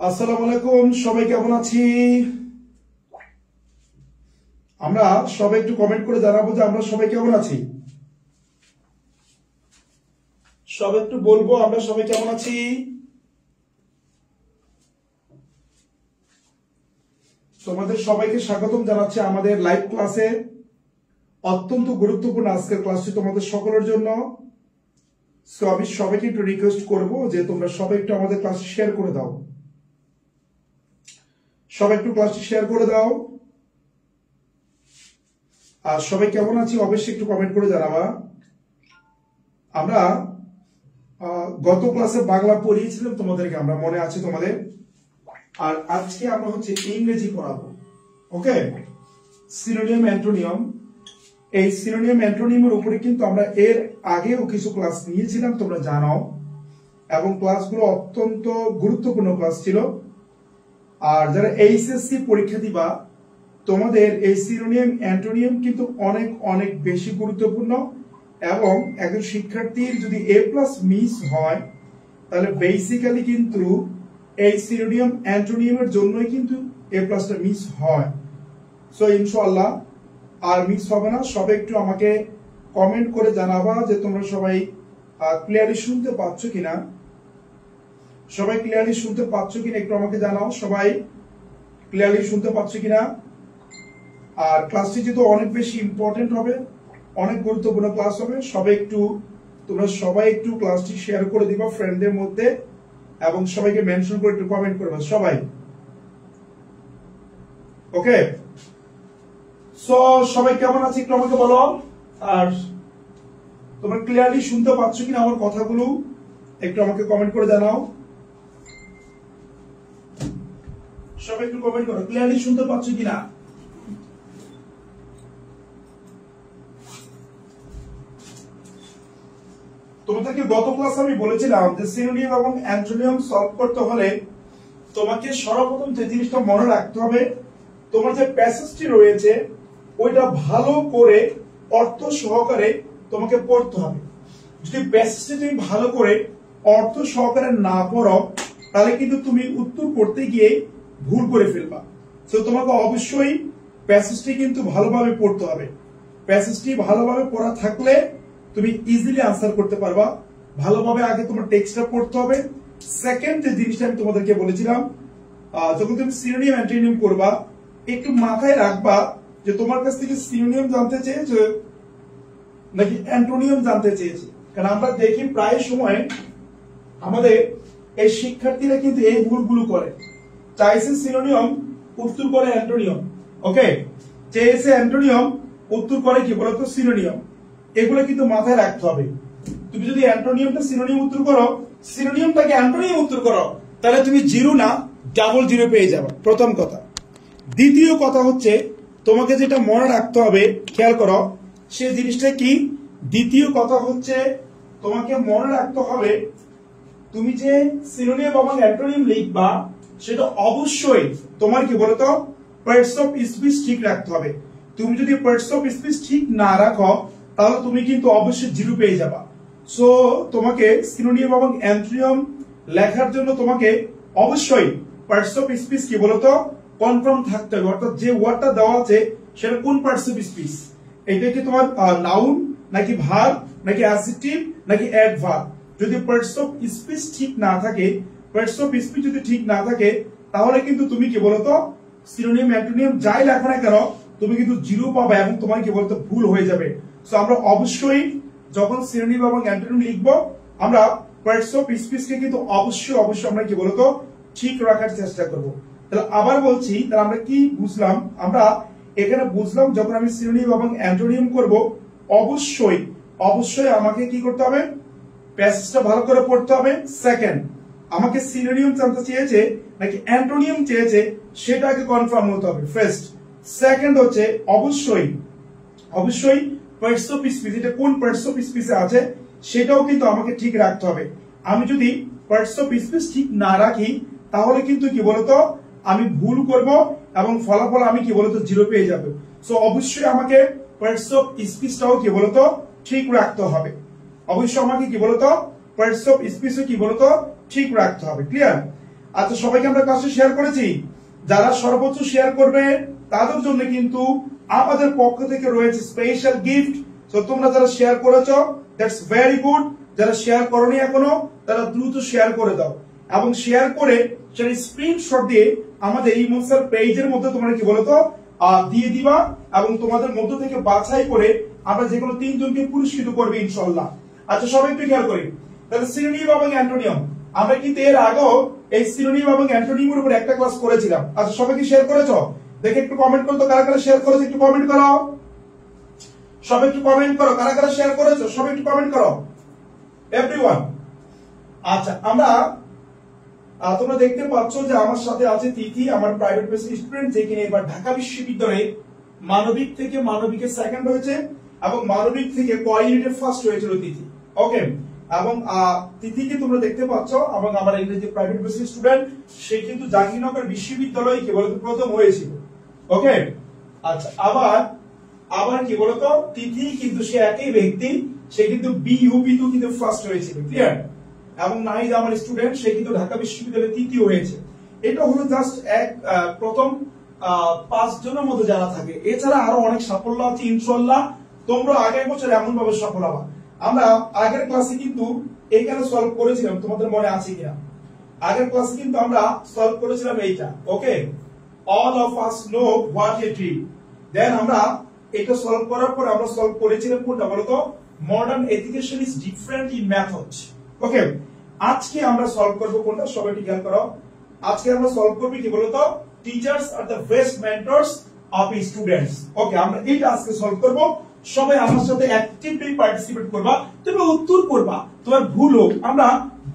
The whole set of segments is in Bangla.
আসসালামু আলাইকুম, সবাই কেমন আছি? আমরা সবাই একটু কমেন্ট করে জানাবো যে আমরা সবাই কেমন আছি। সবাই একটু বলবো আমরা সবাই কেমন আছি। তোমাদের সবাইকে স্বাগতম জানাচ্ছি আমাদের লাইভ ক্লাসে। অত্যন্ত গুরুত্বপূর্ণ আজকের ক্লাসটি তোমাদের সকলের জন্য। সো আমি সবাইকে একটু রিকোয়েস্ট করবো যে তোমরা সবাই একটু আমাদের ক্লাস শেয়ার করে দাও। সবাই একটু ক্লাসটি শেয়ার করে দাও। আর সবাই কেমন আছি অবশ্যই একটু কমেন্ট করে জানাবা। আমরা গত ক্লাসে বাংলা পড়িয়েছিলাম তোমাদেরকে, আমরা মনে আছে তোমাদের। আর আজকে আমরা হচ্ছে ইংরেজি পড়াবো। ওকে, সিনোনিয়াম অ্যান্টোনিয়াম। এই সিনোনিয়াম অ্যান্টোনিয়ামের উপরে কিন্তু আমরা এর আগেও কিছু ক্লাস নিয়েছিলাম, তোমরা জানো, এবং ক্লাসগুলো অত্যন্ত গুরুত্বপূর্ণ ক্লাস ছিল। আর যারা এইচএসসি পরীক্ষা দিবা তোমাদের এই সিনোনিয়াম অ্যান্টোনিয়াম কিন্তু অনেক অনেক বেশি গুরুত্বপূর্ণ। এবং একজন শিক্ষার্থীর যদি A+ মিস হয় তাহলে বেসিক্যালি কিন্তু এই সিনোনিয়াম অ্যান্টোনিয়ামের জন্যই কিন্তু A+টা মিস হয়। সো ইনশাআল্লাহ আর মিস হবে না। সবাই একটু আমাকে কমেন্ট করে জানাবা যে তোমরা সবাই ক্লিয়ারলি শুনতে পাচ্ছ কিনা। সবাই ক্লিয়ারলি শুনতে পাচ্ছ কিনা একটু আমাকে জানাও। সবাই ক্লিয়ারলি শুনতে পাচ্ছ কিনা। আর ক্লাসটি যেহেতু অনেক বেশি ইম্পর্টেন্ট হবে, অনেক গুরুত্বপূর্ণ ক্লাস হবে, তোমরা সবাই একটু ক্লাসটি শেয়ার করে দিবা ফ্রেন্ডদের মধ্যে এবং সবাইকে মেনশন করে একটু কমেন্ট করবা সবাই। ওকে, সো সবাই কেমন আছে একটু আমাকে বলো। আর তোমরা ক্লিয়ারলি শুনতে পাচ্ছ কিনা আমার কথাগুলো একটু আমাকে কমেন্ট করে জানাও। সবাই একটু কমেন্ট করো ক্লিয়ারলি শুনতে পাচ্ছ কিনা। তোমাদেরকে গত ক্লাস আমি বলেছিলাম যে সিনোনিয়াম এবং অ্যান্টোনিয়াম সলভ করতে হলে তোমাকে সর্বপ্রথম যে জিনিসটা মনে রাখতে হবে, তোমার যে প্যাসেজটি রয়েছে ওইটা ভালো করে অর্থ সহকারে তোমাকে পড়তে হবে। যদি প্যাসেজটি তুমি ভালো করে অর্থ সহকারে না পড়ো তাহলে কিন্তু তুমি উত্তর করতে গিয়ে ভুল করে ফেলবা। তো তোমাকে অবশ্যই প্যাসেজটি কিন্তু ভালোভাবে পড়তে হবে। প্যাসেজটি ভালোভাবে পড়া থাকলে তুমি ইজিলি আনসার করতে পারবা। ভালোভাবে আগে তোমার টেক্সটটা পড়তে হবে। সেকেন্ড যে জিনিসটা আমি তোমাদেরকে বলেছিলাম, যখন তুমি সিনোনিয়াম অ্যান্টোনিয়াম করবা একটু মাথায় রাখবা যে তোমার কাছ থেকে সিনোনিয়াম জানতে চেয়েছে নাকি অ্যান্টোনিয়াম জানতে চেয়েছে। কারণ আমরা দেখি প্রায় সময় আমাদের এই শিক্ষার্থীরা কিন্তু এই ভুলগুলো করে। চাইছে সিনোনিয়াম উত্তর করে অ্যান্টোনিয়াম। ওকে, চেয়েছে অ্যান্টোনিয়াম উত্তর করে কি বলতো সিনোনিয়াম। এগুলো কিন্তু মাথায় রাখতে হবে। তুমি যদি অ্যান্টোনিয়ামটা সিনোনিয়াম উত্তর করো, সিনোনিয়ামটাকে অ্যান্টোনিয়াম উত্তর করো, তাহলে তুমি 0 না ডাবল 0 পেয়ে যাবে, প্রথম কথা। দ্বিতীয় কথা হচ্ছে তোমাকে যেটা মনে রাখতে হবে, খেয়াল করো সে জিনিসটা কি। দ্বিতীয় কথা হচ্ছে তোমাকে মনে রাখতে হবে তুমি যে সিনোনিয়াম এবং অ্যান্টোনিয়াম লিখবা সেটা অবশ্যই তোমার কি বলতো পার্টস অফ স্পিচ ঠিক রাখতে হবে। তুমি যদি পার্টস অফ স্পিচ ঠিক না রাখো তাহলে তুমি কিন্তু অবশ্যই 0 পেয়ে যাবা। সো তোমাকে সিনোনিয়াম এবং অ্যান্টোনিয়াম লেখার জন্য তোমাকে অবশ্যই পার্টস অফ স্পিচ কি বলতো কনফার্ম থাকতে হবে। অর্থাৎ যে ওয়ার্ডটা দেওয়া আছে সেটা কোন পার্টস অফ স্পিচ, এটা কি তোমার নাউন নাকি ভার্ব নাকি অ্যাডজেক্টিভ নাকি অ্যাডভার্ব। যদি পার্টস অফ স্পিচ ঠিক না থাকে, পার্টস অফ স্পিচ যদি ঠিক না থাকে তাহলে কিন্তু তুমি কি বলতো সিনোনিয়াম অ্যান্টোনিয়াম যাই লেখো না কেন তুমি কিন্তু 0 পাবে এবং তোমার কি বলতো ভুল হয়ে যাবে। সো আমরা অবশ্যই যখন সিনোনিয়াম এবং অ্যান্টোনিয়াম লিখবো আমরা পার্টস অফ স্পিচকে কিন্তু অবশ্যই আমরা কি বলতো ঠিক রাখার চেষ্টা করব। তাহলে আবার বলছি, তাহলে আমরা কি বুঝলাম? আমরা এখানে বুঝলাম যখন আমি সিনোনিয়াম এবং অ্যান্টোনিয়াম করব অবশ্যই আমাকে কি করতে হবে, প্যাসেজটা ভালো করে পড়তে হবে। সেকেন্ড, আমাকে সিনোনিয়াম জানতে চেয়েছে নাকি অ্যান্টোনিয়াম চেয়েছে সেটাকে কনফার্ম হতে হবে ফার্স্ট। সেকেন্ড হচ্ছে অবশ্যই পার্টস অফ স্পিচ, এটা কোন পার্টস অফ স্পিচে আছে সেটাও কিন্তু আমাকে ঠিক রাখতে হবে। আমি যদি পার্টস অফ স্পিচ ঠিক না রাখি তাহলে কিন্তু কি বলতো আমি ভুল করব এবং ফলাফল আমি কি বলতো 0 পেয়ে যাব। সো অবশ্যই আমাকে পার্টস অফ স্পিচটাও কি বলতো ঠিক রাখতে হবে। অবশ্যই আমাকে কি বলতো পার্টস অফ স্পিচও কি বলতো ঠিক রাখতে হবে। ক্লিয়ার? আচ্ছা সবাইকে আমরা ক্লাসে শেয়ার করেছি, যারা সর্বোচ্চ শেয়ার করবে তাদের জন্য কিন্তু আমাদের পক্ষ থেকে রয়েছে স্পেশাল গিফট। তো তোমরা যারা শেয়ার করেছো দ্যাটস ভেরি গুড, যারা শেয়ার করোনি এখনো তারা দ্রুত শেয়ার করে দাও এবং শেয়ার করে সেটা স্ক্রিনশট দিয়ে আমাদের এই মনস্টার পেজের মধ্যে তোমরা কি বলতো দিয়ে দিবা এবং তোমাদের মধ্য থেকে বাছাই করে আমরা যে কোনো 3 জনকে পুরস্কৃত করবে ইনশাআল্লাহ। আচ্ছা সবাই একটু খেয়াল করি, তাহলে সিনোনিম এবং অ্যান্টোনিম আমরা কিন্তু এর আগেও এই সিনোনিম এবং অ্যান্টোনিমের উপর একটা ক্লাস করেছিলাম। আচ্ছা সবাই কি শেয়ার করেছো? দেখে একটু কমেন্ট করো তো, কারা কারা শেয়ার করেছো একটু কমেন্ট করো। সবাই একটু কমেন্ট করো, কারা কারা শেয়ার করেছো সবাই একটু কমেন্ট করো এভরিওয়ান। আচ্ছা আমরা তোমরা দেখতে পাচ্ছ যে আমার সাথে আছে তিথি, আমার প্রাইভেট বেসিক স্টুডেন্ট, যে কিনা এবার ঢাকা বিশ্ববিদ্যালয়ে মানবিক থেকে মানবিকে সেকেন্ড হয়েছে এবং মানবিক থেকে কোঅর্ডিনেটর ফার্স্ট হয়েছিল তিথি। ওকে, এবং তিথিকে তোমরা দেখতে পাচ্ছ এবং আমার ইংরেজি প্রাইভেট বেসিক স্টুডেন্ট, সে কিন্তু জাহাঙ্গীরনগর বিশ্ববিদ্যালয়ে কি বলতো প্রথম হয়েছিল। ওকে, আচ্ছা আবার কি বলতো তিথি কিন্তু সে একই ব্যক্তি, সে কিন্তু বিইউবি তো কিন্তু ফার্স্ট হয়েছিল। ক্লিয়ার? এবং নাহিদ আমার স্টুডেন্ট, সে কিন্তু ঢাকা বিশ্ববিদ্যালয়ে তৃতীয় হয়েছে। এটা হলো জাস্ট এক প্রথম 5 জনের মধ্যে যারা থাকে, এছাড়া আরো অনেক সাফল্য আছে ইনশাআল্লাহ। তোমরা আগের বছর এমন ভাবে সফল হবা। আমরা আগের ক্লাসে কিন্তু এইখানে সলভ করেছিলাম, তোমাদের মনে আছে কিনা? আগের ক্লাসে কিন্তু আমরা সলভ করেছিলাম এইটা। Okay, all of us know what a tree. Then আমরা এটা সলভ করার পর আমরা সলভ করেছিলাম কোনটা বলতো? Modern education is different in method. Okay, আজকে আমরা সলভ করব কোনটা? সবাই একটু খেয়াল করো। আজকে আমরা সলভ করব কি বলতো? Teachers are the best mentors of students. Okay, আমরা এটা আজকে সলভ করব। সবাই আমার সাথে অ্যাক্টিভলি পার্টিসিপেট করবা, তুমি উত্তর করবা, তোমার ভুল হোক আমরা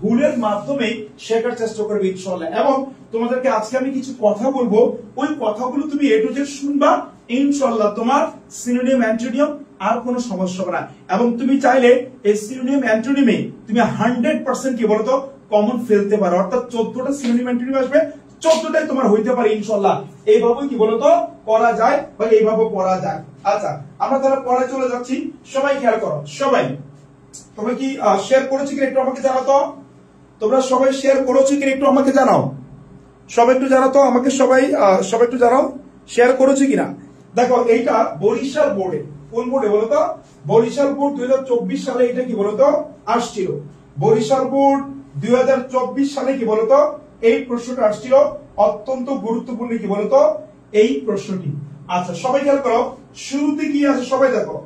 ভুলের মাধ্যমে শেখার চেষ্টা করব ইনশাআল্লাহ। এবং তোমাদেরকে আজকে আমি কিছু কথা বলবো, ওই কথাগুলো তুমি এ টু জেড শুনবা ইনশাআল্লাহ। তোমার সিনোনিম অ্যান্টোনিম আর কোনো সমস্যা হবে না। এবং তুমি চাইলে এই সিনোনিম অ্যান্টোনিমে তুমি 100% কি বলতো কমন ফেলতে পারো, অর্থাৎ 14টা সিনোনিম অ্যান্টোনিম আসবে, 14টাই তোমার হইতে পারে ইনশাআল্লাহ। এইভাবে কি বলতো করা যায় বা এইভাবে পড়া যায়। আচ্ছা আমরা তাহলে পড়ে চলে যাচ্ছি। সবাই খেয়াল করো, সবাই তোমরা কি শেয়ার করেছো কিনা একটু আমাকে জানাও তো। তোমরা সবাই শেয়ার করেছো কিনা একটু আমাকে জানাও, সবাই একটু জানাও তো আমাকে, সবাই একটু জানাও শেয়ার করেছো কিনা। দেখো এইটা বরিশাল বোর্ডে, কোন বোর্ডে বলতো? বরিশাল বোর্ড 2024 সালে এটা কি বলতো আসছিল। বরিশাল বোর্ড 2024 সালে কি বলতো এই প্রশ্নটা আসছিল, অত্যন্ত গুরুত্বপূর্ণ কি বলতো এই প্রশ্নটি। আচ্ছা সবাই খেয়াল করো, শুরুতে কি আছে সবাই দেখো।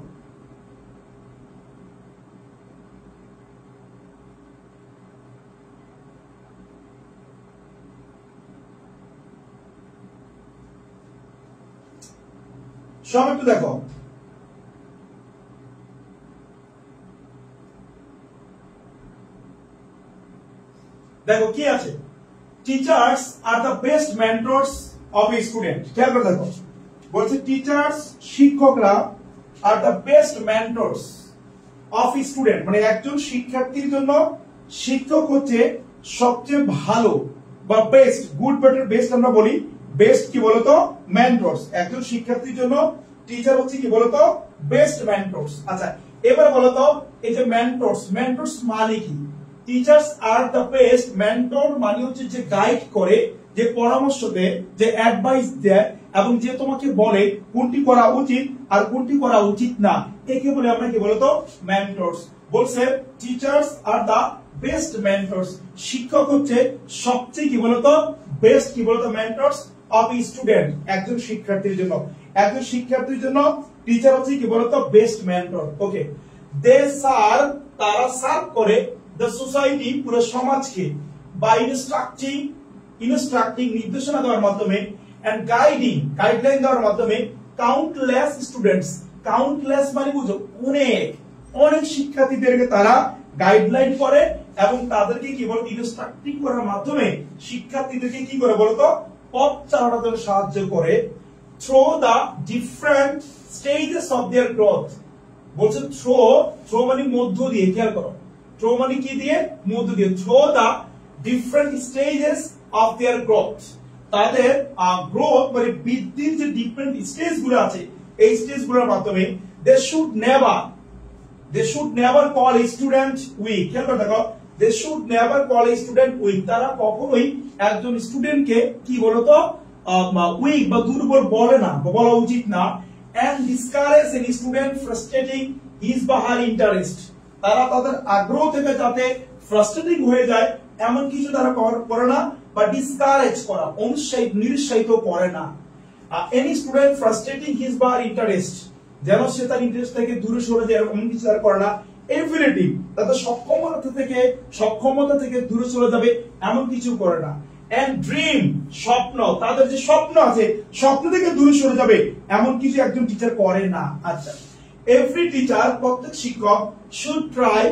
সবাই একটু দেখো, দেখো কি আছে? Teachers are the best mentors of a student. খেয়াল করে দেখো, বলছে টিচার্স শিক্ষকরা আর the best mentors of student, মানে একজন শিক্ষার্থীর জন্য শিক্ষক হচ্ছে সবচেয়ে ভালো বা বেস্ট, গুড বেটার বেস্ট আমরা বলি, বেস্ট কি বলতো মেন্টরস। একজন শিক্ষার্থীর জন্য টিচার হচ্ছে কি বলতো বেস্ট মেন্টরস। আচ্ছা এবার বলতো এই যে মেন্টরস, মেন্টরস মানে কি? Teachers are the best mentor মানে হচ্ছে যে গাইড করে, যে পরামর্শ দেয়, যে অ্যাডভাইস দেয় এবং যে তোমাকে বলে কোনটি করা উচিত আর কোনটি করা উচিত না, একে বলে আমরা কি বলতো মেন্টরস। বলছে teachers are the best mentors, শিক্ষক হচ্ছে সবচেয়ে কি বলতো বেস্ট কি বলতো মেন্টরস অফ স্টুডেন্ট, একজন শিক্ষার্থীর জন্য। একজন শিক্ষার্থীর জন্য টিচার হচ্ছে কি বলতো বেস্ট মেন্টর। ওকে, দে সার্ভ, তারা সার্ভ করে দ্য সোসাইটি, পুরো সমাজকে, বাই ইনস্ট্রাক্টিং নির্দেশনা দেওয়ার মাধ্যমে, এন্ড গাইডিং গাইডলাইন দেওয়ার মাধ্যমে কাউন্টলেস স্টুডেন্টস। কাউন্টলেস মানে বুঝো অনেক অনেক শিক্ষার্থীদেরকে তারা গাইডলাইন করে এবং তাদেরকে কি বলতো ইনস্ট্রাক্টিং করার মাধ্যমে শিক্ষার্থীদেরকে কি করে বলতো পথ চালানোর সাহায্য করে। Through the different stages of their growth. বলছে থ্রো মানে মধ্য দিয়ে, খেয়াল করো, থ্রো মানে কি দিয়ে? মধ্য দিয়ে। Through the different stages of their growth, তাদের গ্রোথ মানে বৃদ্ধির যে ডিফারেন্ট স্টেজ গুলো আছে এই স্টেজ গুলোর মাধ্যমে they should never call student weak. খেয়াল করে দেখো, they should never call a student weak, তারা কখনোই একজন স্টুডেন্টকে কি বলতো উইক বা দুর্বল বলে না, বলা উচিত না। And discourage any student frustrating his বা হার ইন্টারেস্ট, তারা তাদের আগ্রহ থেকে যাতে ফ্রাস্ট্রেটিং হয়ে যায় এমন কিছু তারা করে না, বা ডিসকারেজ করা নিরুৎসাহিত করে না। এনি স্টুডেন্ট ফ্রাস্ট্রেটিং হিজ বা হার ইন্টারেস্ট, যেন সে তার ইন্টারেস্ট থেকে দূরে সরে যায় এমন কিছু তারা করে না। এবিলিটি, তাদের সক্ষমতা থেকে দূরে চলে যাবে এমন কিছু করে না। এন্ড ড্রিম, স্বপ্ন, তাদের যে স্বপ্ন আছে স্বপ্ন থেকে দূরে সরে যাবে এমন কিছু একজন টিচার করে না। আচ্ছা, এভরি টিচার, প্রত্যেক শিক্ষক শুড ট্রাই,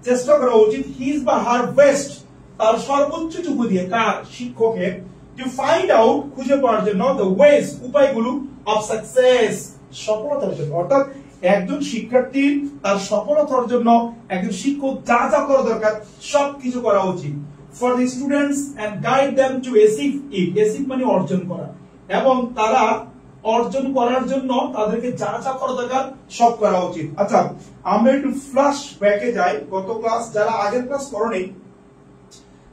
চেষ্টা করা উচিত, হিজ বা হার বেস্ট, তার সর্বোচ্চটুকু দিয়ে, কার শিক্ষকের, টু ফাইন্ড আউট, খুঁজে পাওয়ার জন্য, দ্য ওয়েজ, উপায়গুলো, অফ সাকসেস, সফলতার জন্য। অর্থাৎ একজন শিক্ষার্থীর তার সফলতার জন্য একজন শিক্ষক যা যা করা দরকার সবকিছু করা উচিত। For the students and guide them to achieve it, achieve মানে অর্জন করা, এবং তারা অর্জন করার জন্য তাদেরকে যা যা করা দরকার সব করা উচিত। আচ্ছা, আমরা একটু ফ্ল্যাশ ব্যাকে যাই। গত ক্লাস যারা আগের ক্লাস করনি,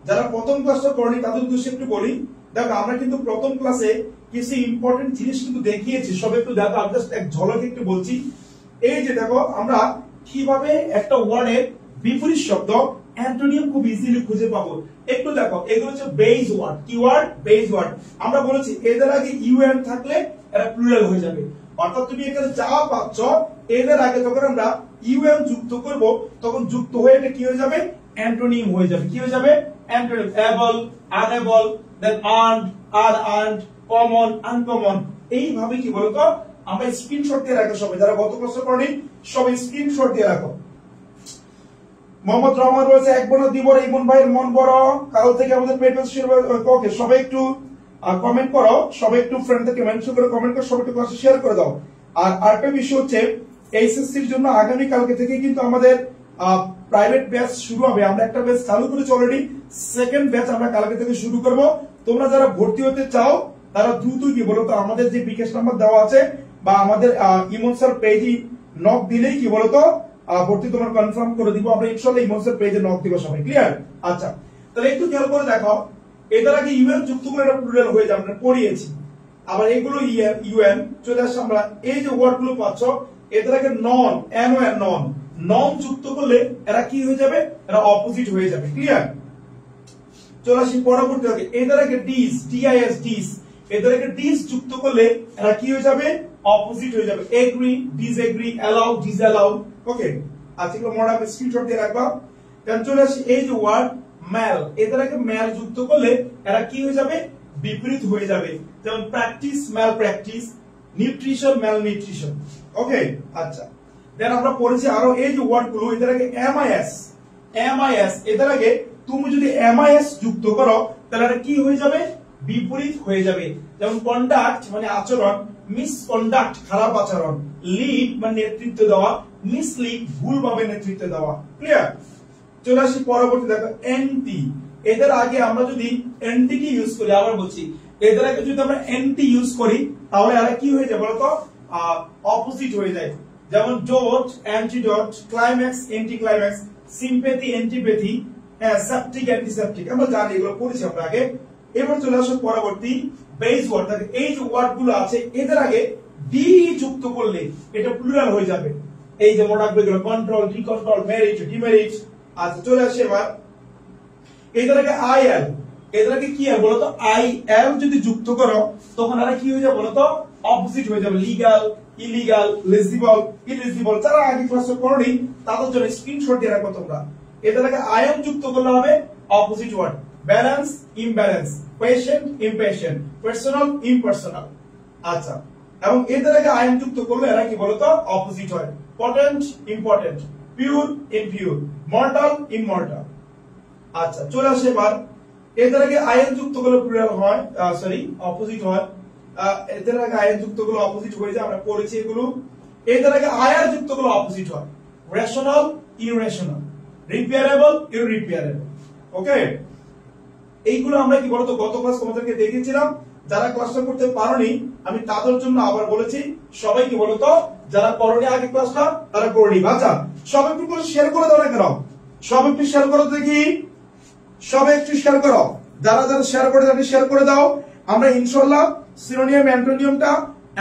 যারা প্রথম ক্লাসটা করনি তাদের উদ্দেশ্যে একটু বলি। দেখো, আমরা কিন্তু প্রথম ক্লাসে কিছু ইম্পর্টেন্ট জিনিস কিন্তু দেখিয়েছি, সব একটু দেখো, আমি জাস্ট এক ঝলক একটু বলছি। এই যে দেখো, আমরা কিভাবে একটা ওয়ার্ডের বিপরীত শব্দ অ্যান্টোনিম খুব ইজিলি খুঁজে পাবো। একটু দেখো, এগুলো হচ্ছে বেস ওয়ার্ড। কি ওয়ার্ড? Base word. আমরা বলেছি এদের আগে ইউএন থাকলে এটা প্লুরাল হয়ে যাবে। অর্থাৎ তুমি এখানে যা পাচ্ছ এদের আগে যখন আমরা ইউএন যুক্ত করব তখন যুক্ত হয়ে এটা কি হয়ে যাবে? অ্যান্টোনিম হয়ে যাবে। কি হয়ে যাবে? অ্যান্টোনিম। এবল, আনএবল, দেন আর্নড, আনআর্নড, কমন, আনকমন। এইভাবে কি বলতো আমরা স্ক্রিনশট দিয়ে রাখো। সবাই যারা গত ক্লাসে পড়নি সবাই স্ক্রিনশট দিয়ে রাখো। মোহাম্মদ রহমান বলেছে এক বড় দিবর, ইমন ভাইয়ের মন বড়, কাল থেকে আমাদের পেট ওকে, সবাই একটু কমেন্ট করো, সবাই একটু ফ্রেন্ডদেরকে মেনশন করে কমেন্ট করো, সবাই একটু ক্লাসে শেয়ার করে দাও। আর আরেকটা বিষয় হচ্ছে এইচএসসির জন্য আগামী কালকে থেকে কিন্তু আমাদের প্রাইভেট ব্যাচ শুরু হবে। আমরা একটা ব্যাচ চালু করেছি অলরেডি, সেকেন্ড ব্যাচ আমরা কালকে থেকে শুরু করব। তোমরা যারা ভর্তি হতে চাও তারা দ্রুত কি বলতো আমাদের যে বিকাশ নাম্বার দেওয়া আছে বা আমাদের ইমন স্যার পেজে নক দিলেই কি বলতো ভর্তি তোমার কনফার্ম করে দিব। আমরা ইনশাআল্লাহ ইমন স্যার পেজে নক দিব সবাই। ক্লিয়ার? আচ্ছা, তাহলে একটু খেয়াল করে দেখো, এদের আগে ইউএন যুক্ত করে এটা প্লুরাল হয়ে যাবে, আমরা পড়িয়েছি। আবার এগুলো ইউএন চলে আসছে। আমরা এই যে ওয়ার্ড গুলো পাচ্ছ এদের আগে নন, এনওএন, নন, নন যুক্ত করলে এরা কি হয়ে যাবে? এরা অপোজিট হয়ে যাবে। ক্লিয়ার? চলে আসি পরবর্তী আগে, এদের আগে ডিস, ডিআইএস, ডিস, এদের আগে ডিস যুক্ত করলে এরা কি হয়ে যাবে? অপোজিট হয়ে যাবে। Agree, disagree, allow, disallow. Okay, আজকে এগুলো মনে রাখবে, স্ক্রিনশট দিয়ে রাখবা। দেন চলে আসি এই যে ওয়ার্ড ম্যাল, এদের আগে ম্যাল যুক্ত করলে এরা কি হয়ে যাবে? বিপরীত হয়ে যাবে। যেমন প্র্যাকটিস, ম্যাল প্র্যাকটিস, নিউট্রিশন, ম্যাল নিউট্রিশন। ওকে, আচ্ছা, দেন আমরা পড়েছি আরো এই যে ওয়ার্ড গুলো, এদের আগে এমআইএস, এমআইএস, এদের আগে তুমি যদি এমআইএস যুক্ত করো তাহলে এটা কি হয়ে যাবে? বিপরীত হয়ে যাবে। যেমন কন্ডাক্ট মানে আচরণ, মিসকন্ডাক্ট খারাপ আচরণ, লিড মানে নেতৃত্ব দেওয়া, মিসলিড ভুলভাবে নেতৃত্ব দেওয়া। ক্লিয়ার? চলে আসি পরবর্তী দেখো, এন্টি, এদের আগে আমরা যদি এন্টিটি ইউজ করি, আবার বলছি এদের আগে যদি আমরা এন্টি ইউজ করি তাহলে এরা কি হয়ে যায় বলতো? অপোজিট হয়ে যায়। যেমন dot, antidote, climax, anti climax, sympathy, antipathy, septic, antiseptic. আমরা জানি, এগুলো পড়েছি আমরা আগে। এবার চলে আসো পরবর্তী বেস ওয়ার্ড। এই যে ওয়ার্ড গুলো আছে এদের আগে ডি যুক্ত করলে এটা প্লুরাল হয়ে যাবে। এই যে মনে রাখবে এগুলো কন্ট্রোল, ডিকন্ট্রোল, মেরিট, ডিমেরিট। আচ্ছা, চলে আসে এবার এদের আগে আইএল, এদের আগে কি আর বলতো? আইএল যদি যুক্ত করো তখন এরা কি হয়ে যাবে বলতো? অপোজিট হয়ে যাবে। Legal, illegal, লেজিবল, eligible. যারা আগে ক্লাসে পড়নি তাদের জন্য স্ক্রিনশট দিয়ে রাখো তোমরা। এদের আগে আইএম যুক্ত করলে হবে opposite word. Balance, imbalance, patient, impatient, personal, impersonal. আচ্ছা, এবং এদের আগে আইএম যুক্ত করলে এরা কি বলতো? অপোজিট হয়। Potent, important, pure, impure, mortal, immortal. আচ্ছা, চলে আসে এবার এদের আগে আইএন যুক্ত করলে প্লুরাল হয়, সরি অপোজিট হয়। এদের আগে আইএন যুক্ত করলে অপোজিট হয়ে যায়, আমরা পড়েছি এগুলো। এদের আগে আইআর যুক্ত করলে অপোজিট হয়। Rational, irrational, repairable, irreparable. Okay, এইগুলো আমরা কি বলতো গত ক্লাস তোমাদেরকে দেখিয়েছিলাম। যারা ক্লাসটা করতে পারোনি আমি তাদের জন্য আবার বলেছি, সবাই কি বলতো যারা করোনি আগে ক্লাসটা তারা করে নিবা। আচ্ছা, সবাই একটু করে শেয়ার করে দাও না কেন? সব একটু শেয়ার করো দেখি, সব একটু শেয়ার করো, যারা যারা শেয়ার করে তাদের শেয়ার করে দাও। আমরা ইনশাআল্লাহ সিনোনিয়াম অ্যান্টোনিয়ামটা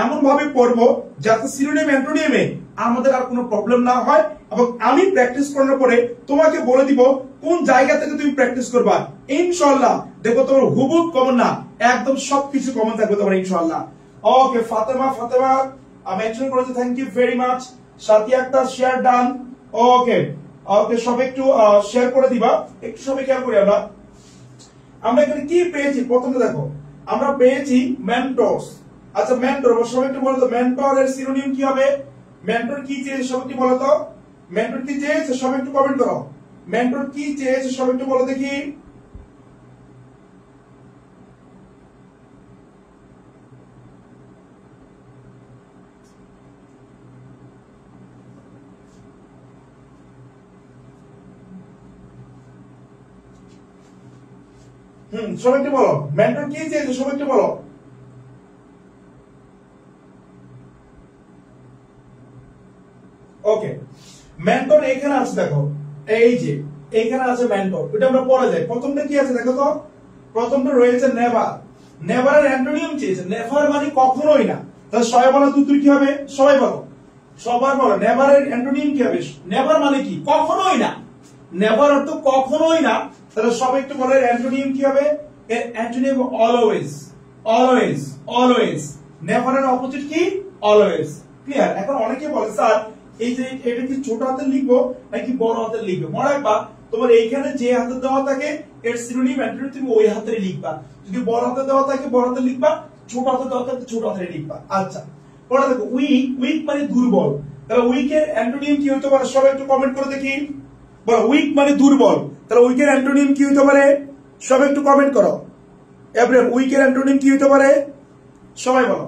এমন ভাবে পড়বো যাতে সিনোনিয়াম অ্যান্টোনিয়ামে আমাদের আর কোনো প্রবলেম না হয়, এবং আমি প্র্যাকটিস করার পরে তোমাকে বলে দিব কোন জায়গা থেকে তুমি প্র্যাকটিস করবা। ইনশাআল্লাহ দেখো তোমার হুবহু কমন না, একদম সবকিছু কমন থাকবে তোমার ইনশাআল্লাহ। ওকে, ফাতেমা মেনশন করেছে, thank you very much. Sathia Akter share done. Okay okay, সব একটু শেয়ার করে দিবা, একটু সবাই খেয়াল করি। আমরা এখানে কি পেয়েছি? প্রথমে দেখো আমরা পেয়েছি মেন্টরস। আচ্ছা, মেন্টর সবাই একটু বলো তো, মেন্টর এর সিনোনিম কি হবে? মেন্টর কি চেয়েছে সবাই একটু বলো তো, মেন্টর কি চেয়েছে সবাই একটু কমেন্ট করো। মেন্টর কি চেয়েছে সবাই একটু বলো দেখি। সবাই একটু বলো, মেন্টর কি চেয়েছে সবাই একটু বলো। ওকে, মেন্টর এখানে আছে দেখো, এই যে এইখানে আছে মেন্টর, এটা আমরা পড়া যায়। প্রথমটা কি আছে দেখো তো, প্রথমটা রয়েছে নেভার। নেভারের অ্যান্টোনিম চেয়েছে, নেভার মানে কখনোই না। তাহলে সবাই বলো উত্তর কি হবে? সবাই বলো, সবার বলো, নেভারের অ্যান্টোনিম কি হবে? নেভার মানে কি? কখনোই না। নেভার অর্থ কখনোই না। তাহলে সবাই একটু বলো অ্যান্টোনিম কি হবে? এর অ্যান্টোনিম অলওয়েজ। Always always. নেভারের অপোজিট কি? অলওয়েজ। ক্লিয়ার? এখন অনেকে বলে স্যার এই যে এটা কি ছোট হাতে লিখবো নাকি বড় হাতে লিখবো? মনে রাখবা তোমার এইখানে যে হাতে দেওয়া থাকে এর সিনোনিম অ্যান্টোনিম তুমি ওই হাতে লিখবা। যদি বড় হাতে দেওয়া থাকে বড় হাতে লিখবা, ছোট হাতে দেওয়া থাকে ছোট হাতে লিখবা। আচ্ছা, পরে দেখো উইক। উইক মানে দুর্বল। তাহলে উইকের অ্যান্টোনিম কি হতে পারে? সবাই একটু কমেন্ট করে দেখি। বলো, উইক মানে দুর্বল। তাহলে উইকের অ্যান্টোনিম কি হতে পারে? সবাই একটু কমেন্ট করো। এব্রাহিম, উইকের অ্যান্টোনিম কি হতে পারে? সবাই বলো।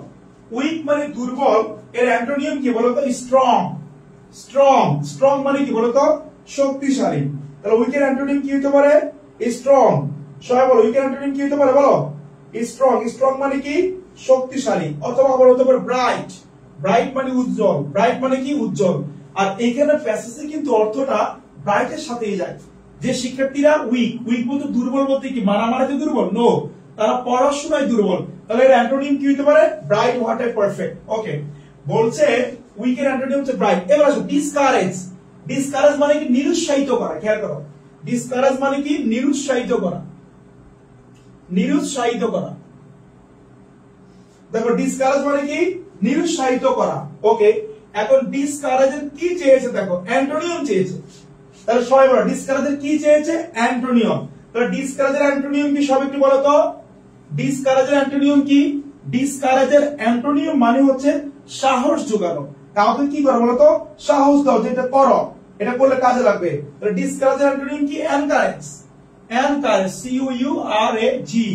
উইক মানে দুর্বল, এর অ্যান্টোনিম কি বলো তো? স্ট্রং। স্ট্রং। স্ট্রং মানে কি বলো তো? শক্তিশালী। তাহলে উইকের অ্যান্টোনিম কি হতে পারে? স্ট্রং। সবাই বলো, উইকের অ্যান্টোনিম কি হতে পারে? বলো, স্ট্রং। স্ট্রং মানে কি? শক্তিশালী। অথবা বলো হতে পারে ব্রাইট। ব্রাইট মানে উজ্জ্বল। ব্রাইট মানে কি? উজ্জ্বল। আর এখানে প্যাসেজে কিন্তু অর্থটা ব্রাইটের সাথেই যায়। যে শিক্ষার্থীরা উইক, উইক বলতে দুর্বল বলতে কি মারামারিতে দুর্বল? নো, তারা পড়াশোনায় দুর্বল। তাহলে এর অ্যান্টোনিম কি হতে পারে? Bright, what a perfect. Okay, বলছে উইকের অ্যান্টোনিম হচ্ছে ব্রাইট। এবার আসো ডিসকারেজ। ডিসকারেজ মানে কি? নিরুৎসাহিত করা। খেয়াল করো, ডিসকারেজ মানে কি? নিরুৎসাহিত করা। নিরুৎসাহিত করা। দেখো ডিসকারেজ মানে কি? নিরুৎসাহিত করা। ওকে, এখন ডিসকারেজের কি চেয়েছে? দেখো অ্যান্টোনিম চেয়েছে। তাহলে সবাই বলো ডিসকারেজের কি চেয়েছে? অ্যান্টোনিম। তাহলে ডিসকারেজের অ্যান্টোনিম কি সব একটু বলো তো। ডিসকারেজের অ্যান্টোনিম কি? ডিসকারেজের অ্যান্টোনিম মানে হচ্ছে সাহস যোগানো। কাউকে কি করো বলো তো? সাহস দাও, যেটা করো এটা করলে কাজে লাগবে। তাহলে ডিসকারেজের অ্যান্টোনিম কি? Encourage. Encourage, C U U R A G.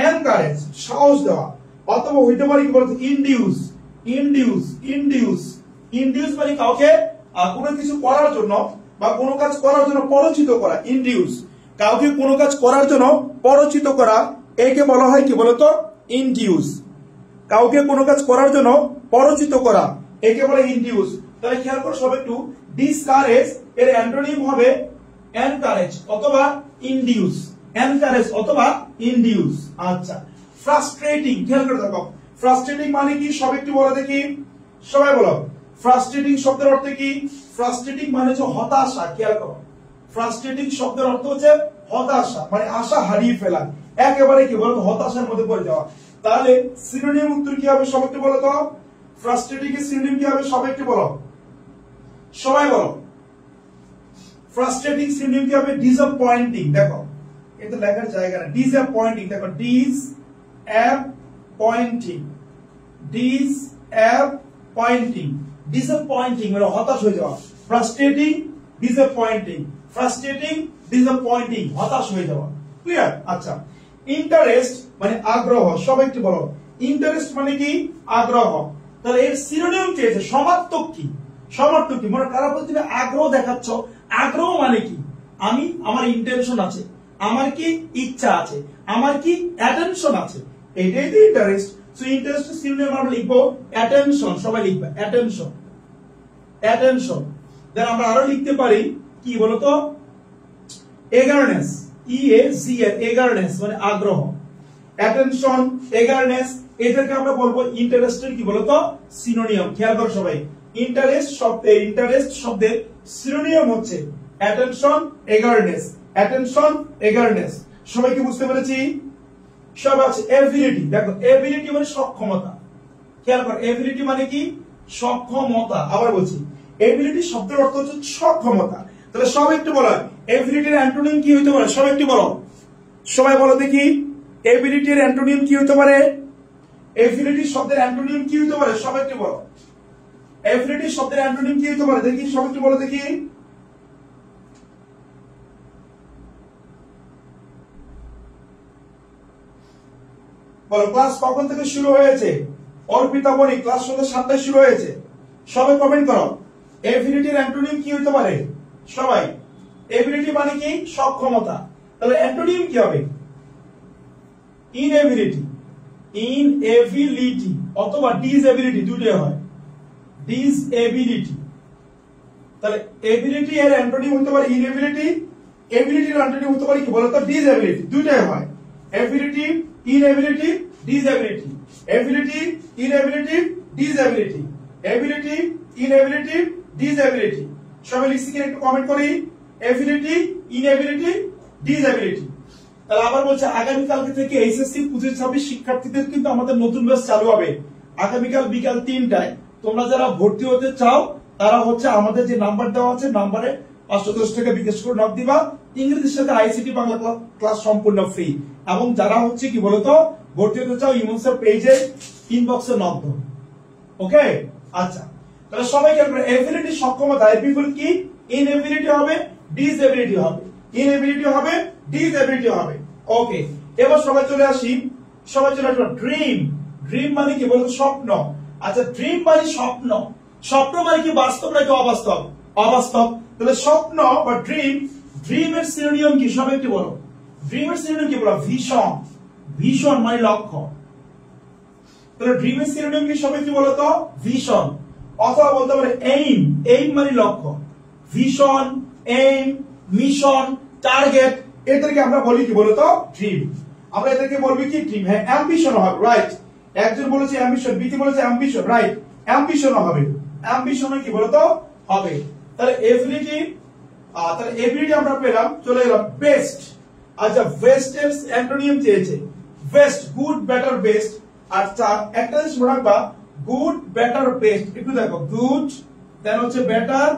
Encourage, সাহস দেওয়া। অথবা হইতে পারে কি বলতো? ইনডিউস। ইনডিউস। ইনডিউস। ইনডিউস মানে কাউকে কোনো কিছু করার জন্য বা কোনো কাজ করার জন্য পরিচিত করা। ইনডিউস, কাউকে কোনো কাজ করার জন্য পরিচিত করা, একে বলা হয় কি বলতো? ইনডিউস। কাউকে কোনো কাজ করার জন্য পরিচিত করা, একে বলে ইনডিউস। তাহলে খেয়াল করো সব একটু, ডিসকারেজ এর অ্যান্টোনিম হবে এনকারেজ অথবা ইনডিউস। এনকারেজ অথবা ইনডিউস। আচ্ছা, ফ্রাস্ট্রেটিং। খেয়াল করে দেখো, ফ্রাস্ট্রেটিং মানে কি? সব একটু বলো দেখি, সবাই বলো। ফ্রাস্ট্রেটিং শব্দের অর্থ কি? ফ্রাস্ট্রেটিং মানে হচ্ছে হতাশা। খেয়াল করো, ফ্রাস্ট্রেটিং শব্দের অর্থ হচ্ছে হতাশা, মানে আশা হারিয়ে ফেলা, একেবারে কি বলতো? হতাশার মধ্যে পড়ে যাওয়া। তাহলে সিনোনিম উত্তর কি হবে? সবাই একটু বলো তো। ফ্রাস্ট্রেটিং এর সিনোনিম কি হবে? সবাই একটু বলো, সবাই বলো। ফ্রাস্ট্রেটিং সিনোনিম কি হবে? ডিসঅ্যাপয়েন্টিং। দেখো এটা লেখার জায়গা না, ডিসঅ্যাপয়েন্টিং। দেখো ডিসঅ্যাপয়েন্টিং। ডিসঅ্যাপয়েন্টিং। ডিসঅ্যাপয়েন্টিং মানে হতাশ হয়ে যাওয়া। Frustrating, disappointing. ফ্রাস্ট্রেটিং, ডিসঅ্যাপয়েন্টিং, হতাশ হয়ে যাওয়া। ক্লিয়ার? আচ্ছা, ইন্টারেস্ট মানে আগ্রহ। সবাই একটু বলো, ইন্টারেস্ট মানে কি? আগ্রহ। তাহলে এর সিনোনিম চেয়েছে সমার্থক কি? সমার্থক কি? মানে কারো প্রতি তুমি আগ্রহ দেখাচ্ছ। আগ্রহ মানে কি? আমার ইন্টেনশন আছে, আমার কি ইচ্ছা আছে, আমার কি অ্যাটেনশন আছে, এটাই তো ইন্টারেস্ট। সো ইন্টারেস্ট সিনোনিম আমরা লিখবো অ্যাটেনশন। সবাই লিখবে অ্যাটেনশন। অ্যাটেনশন। দেন আমরা আরো লিখতে পারি কি বলতো? এগারনেস, EAGR, এগারনেস মানে আগ্রহ। অ্যাটেনশন, এগারনেস, এদেরকে আমরা বলবো ইন্টারেস্টের কি বলতো সিনোনিয়াম। খেয়াল করো সবাই, ইন্টারেস্ট শব্দের সিনোনিয়াম হচ্ছে অ্যাটেনশন, এগারনেস। অ্যাটেনশন, এগারনেস, সবাই কি বুঝতে পেরেছি? সব আছে। এবিলিটি, দেখো এবিলিটি মানে সক্ষমতা। খেয়াল করো, এবিলিটি মানে কি? সক্ষমতা। আবার বলছি, এবিলিটি শব্দের অর্থ হচ্ছে সক্ষমতা। তাহলে সব একটু বলো, এবিলিটির অ্যান্টোনিম কি হইতে পারে? সব একটু বলো, সবাই বলো দেখি, এবিলিটির অ্যান্টোনিম কি হইতে পারে? এবিলিটি শব্দের অ্যান্টোনিম কি হইতে পারে? সব একটু বলো, এবিলিটি শব্দের অ্যান্টোনিম কি হইতে পারে? দেখি সব একটু বলো দেখি। বলো, ক্লাস কখন থেকে শুরু হয়েছে? অর্পিতা বনি, ক্লাস সন্ধ্যা 7টায় শুরু হয়েছে। সবাই কমেন্ট করো, এবিলিটির অ্যান্টোনিম কি হইতে পারে? সবাই, এবিলিটি মানে কি? সক্ষমতা। তাহলে অ্যান্টোনিম কি হবে? ইনএবিলিটি, ইনএবিলিটি অথবা ডিসএবিলিটি, দুটোই হয়। ডিসএবিলিটি। তাহলে এবিলিটি এর অ্যান্টোনিম হতে পারে ইনএবিলিটি, এবিলিটির অ্যান্টোনিম হতে পারে কি বলতো? ডিসএবিলিটি, দুটোই হয়। Ability, inability, disability. Ability, inability, disability. Ability, inability, disability. সবাই লিখছি কিনা একটু কমেন্ট করি। Ability, inability, disability. তাহলে আবার বলছে, আগামীকালকে থেকে এইচএসসি 25-26 শিক্ষার্থীদের কিন্তু আমাদের নতুন ব্যাচ চালু হবে আগামীকাল বিকাল 3টায়। তোমরা যারা ভর্তি হতে চাও তারা হচ্ছে আমাদের যে নাম্বার দেওয়া আছে, নাম্বারে 510 টাকা বিকাশ করে নক দিবা। ইংরেজির সাথে আইসিটি বাংলা ক্লাস সম্পূর্ণ ফ্রি। এবং যারা হচ্ছে কি বলতো ভর্তি হতে চাও, ইমনসের পেজে ইনবক্সে নক দাও। ওকে, আচ্ছা। তাহলে সবাই খেয়াল করে, এবিলিটি সক্ষমতা, এর বিপরীত কি? ইনএবিলিটি হবে, ডিসএবিলিটি হবে। ইনএবিলিটি হবে, ডিসএবিলিটি হবে। ওকে, এবার সবাই চলে আসি, ড্রিম। ড্রিম মানে কি বলতো? স্বপ্ন। আচ্ছা, ড্রিম মানে স্বপ্ন। স্বপ্ন মানে কি? বাস্তব নাকি অবাস্তব? অবাস্তব। তাহলে স্বপ্ন বা ড্রিম, ড্রিমের সিনোনিম কি? সবাই একটু বলো, ড্রিমের সিনোনিম কি? বলো, ভিশন। ভিশন মানে লক্ষ্য। তাহলে ড্রিমের সিনোনিম কি? সবাই একটু বলো তো, ভিশন। অথবা বলতে পারে এইম। এইম মানে লক্ষ্য। ভিশন, এইম, মিশন, টার্গেট, এদেরকে আমরা বলি কি বলতো? ড্রিম। আমরা এদেরকে বলবি কি? ড্রিম। হ্যাঁ, অ্যাম্বিশন হবে, রাইট। একজন বলেছে অ্যাম্বিশন, বিতি বলেছে অ্যাম্বিশন, রাইট। অ্যাম্বিশন হবে, অ্যাম্বিশন কি বলতো? হবে। তাহলে এবিলিটি, তাহলে এবিলিটি আমরা পেলাম। চলে গেলাম বেস্ট। আচ্ছা, বেস্টের অ্যান্টোনিম চেয়েছে, বেস্ট, গুড, বেটার, বেস্ট। আচ্ছা, একটা জিনিস মনে রাখবা, গুড, বেটার, বেস্ট। একটু দেখো, গুড, দেন হচ্ছে বেটার,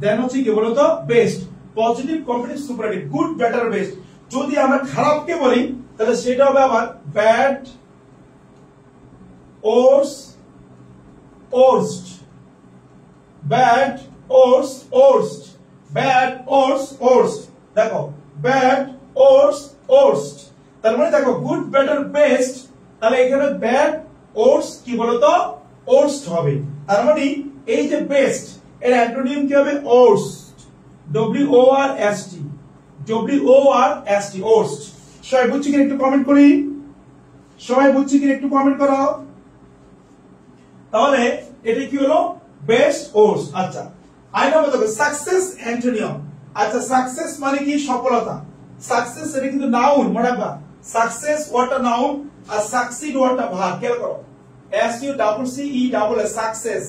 দেন হচ্ছে কি বলতো? Best. Positive, comparative, superlative, good, better, best. যদি আমরা খারাপকে বলি তাহলে সেটা হবে আবার bad, ওর্স, worst. Bad, ওর্স, worst. Bad, ওর্স, worst. দেখো, ব্যাড, ওর্স, ওর্স্ট। তার মানে দেখো, গুড, বেটার, বেস্ট। তাহলে এখানে ব্যাড, ওর্স কি বলতো? ওর্স্ট হবে। তার মানে এই যে বেস্ট, এর অ্যান্টোনিম কি হবে? ওর্স্ট। WORST, WORST, worst. সবাই বুঝছি কিনা একটু কমেন্ট করি, সবাই বুঝছি কিনা একটু কমেন্ট করো। তাহলে এটা কি হলো? Best, worst. আচ্ছা, আই নাম্বার দেখো, সাকসেস অ্যান্টোনিম। আচ্ছা, সাকসেস মানে কি? সফলতা। সাকসেস এটা কিন্তু নাউন, মনে রাখবা। সাকসেস ওয়াটা নাউন, আর সাকসিড ওয়াটা ভার্ব। খেয়াল করো, SUCCE সাকসেস,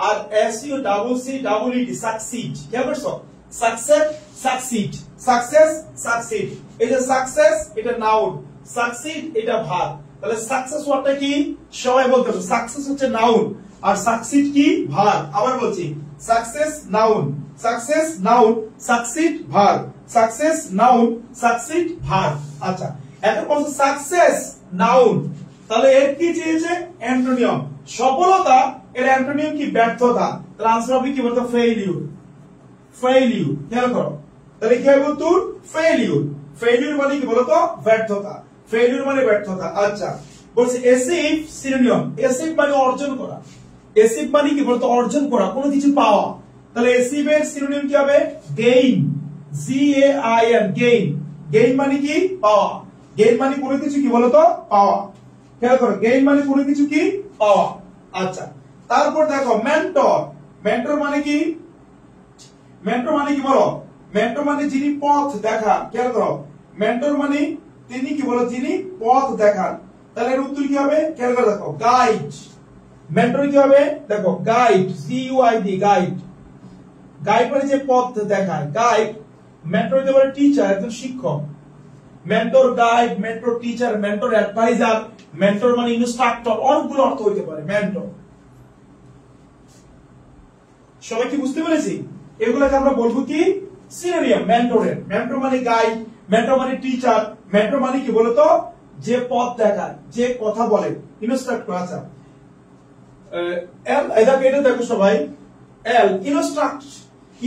আর SUCCED সাকসিড। খেয়াল করছো? Success, succeed, success, succeed. এই যে সাকসেস এটা নাউন, সাকসিড এটা ভার্ব। তাহলে সাকসেস ওয়ার্ডটা কি? সবাই বলতে হবে, সাকসেস হচ্ছে নাউন আর সাকসিড কি? ভার্ব। আবার বলছি, success noun, success noun, succeed verb. Success noun, succeed verb. আচ্ছা, এখন বলছে সাকসেস নাউন, তাহলে এর কি চেয়েছে? অ্যান্টোনিম। সফলতা, এর অ্যান্টোনিম কি? ব্যর্থতা। তাহলে আনসার হবে কি বলতো? ফেইলিউর। ফেইলিউর। খেয়াল করো, তাহলে কি হবে উত্তর? ফেইলিউর। ফেইলিউর মানে কি বলতো? ব্যর্থতা। ফেইলিউর মানে ব্যর্থতা। আচ্ছা, বলছে অ্যাচিভ সিনোনিম। অ্যাচিভ মানে অর্জন করা। অ্যাচিভ মানে কি বলতো? অর্জন করা, কোনো কিছু পাওয়া। তাহলে অ্যাচিভ এর সিনোনিম কি হবে? গেইন। GAIN, gain. গেইন মানে কি? পাওয়া। গেইন মানে কোনো কিছু কি বলতো? পাওয়া। খেয়াল করো, গেইন মানে কোনো কিছু কি? পাওয়া। আচ্ছা, তারপর দেখো মেন্টর। মেন্টর মানে কি? মেন্টর মানে কি বলো? মেন্টর মানে যিনি পথ দেখান, খেয়াল করো, মেন্টর মানে তিনি কি বলো, যিনি পথ দেখান। তাহলে এর উত্তর কি হবে, খেয়াল করে দেখো, গাইড। মেন্টর কি হবে, দেখো গাইড, জিইউআইডি, গাইড। গাইড মানে যে পথ দেখায়, গাইড। মেন্টর হতে পারে টিচার, একজন শিক্ষক। Mentor guide, mentor teacher, mentor adviser, mentor মানে ইনস্ট্রাক্টর, অনেকগুলো অর্থ হতে পারে মেন্টর। সবাই কি বুঝতে পেরেছি? এগুলোকে আমরা বলবো কি, সিনোনিম মেন্টরের। মেন্টর মানে গাইড, মেন্টর মানে টিচার, মেন্টর মানে কি বলতো, যে পথ দেখায়, যে কথা বলে, ইনস্ট্রাক্টর। আচ্ছা, এল এটাকে এটা দেখো সবাই, এল ইনস্ট্রাক্ট,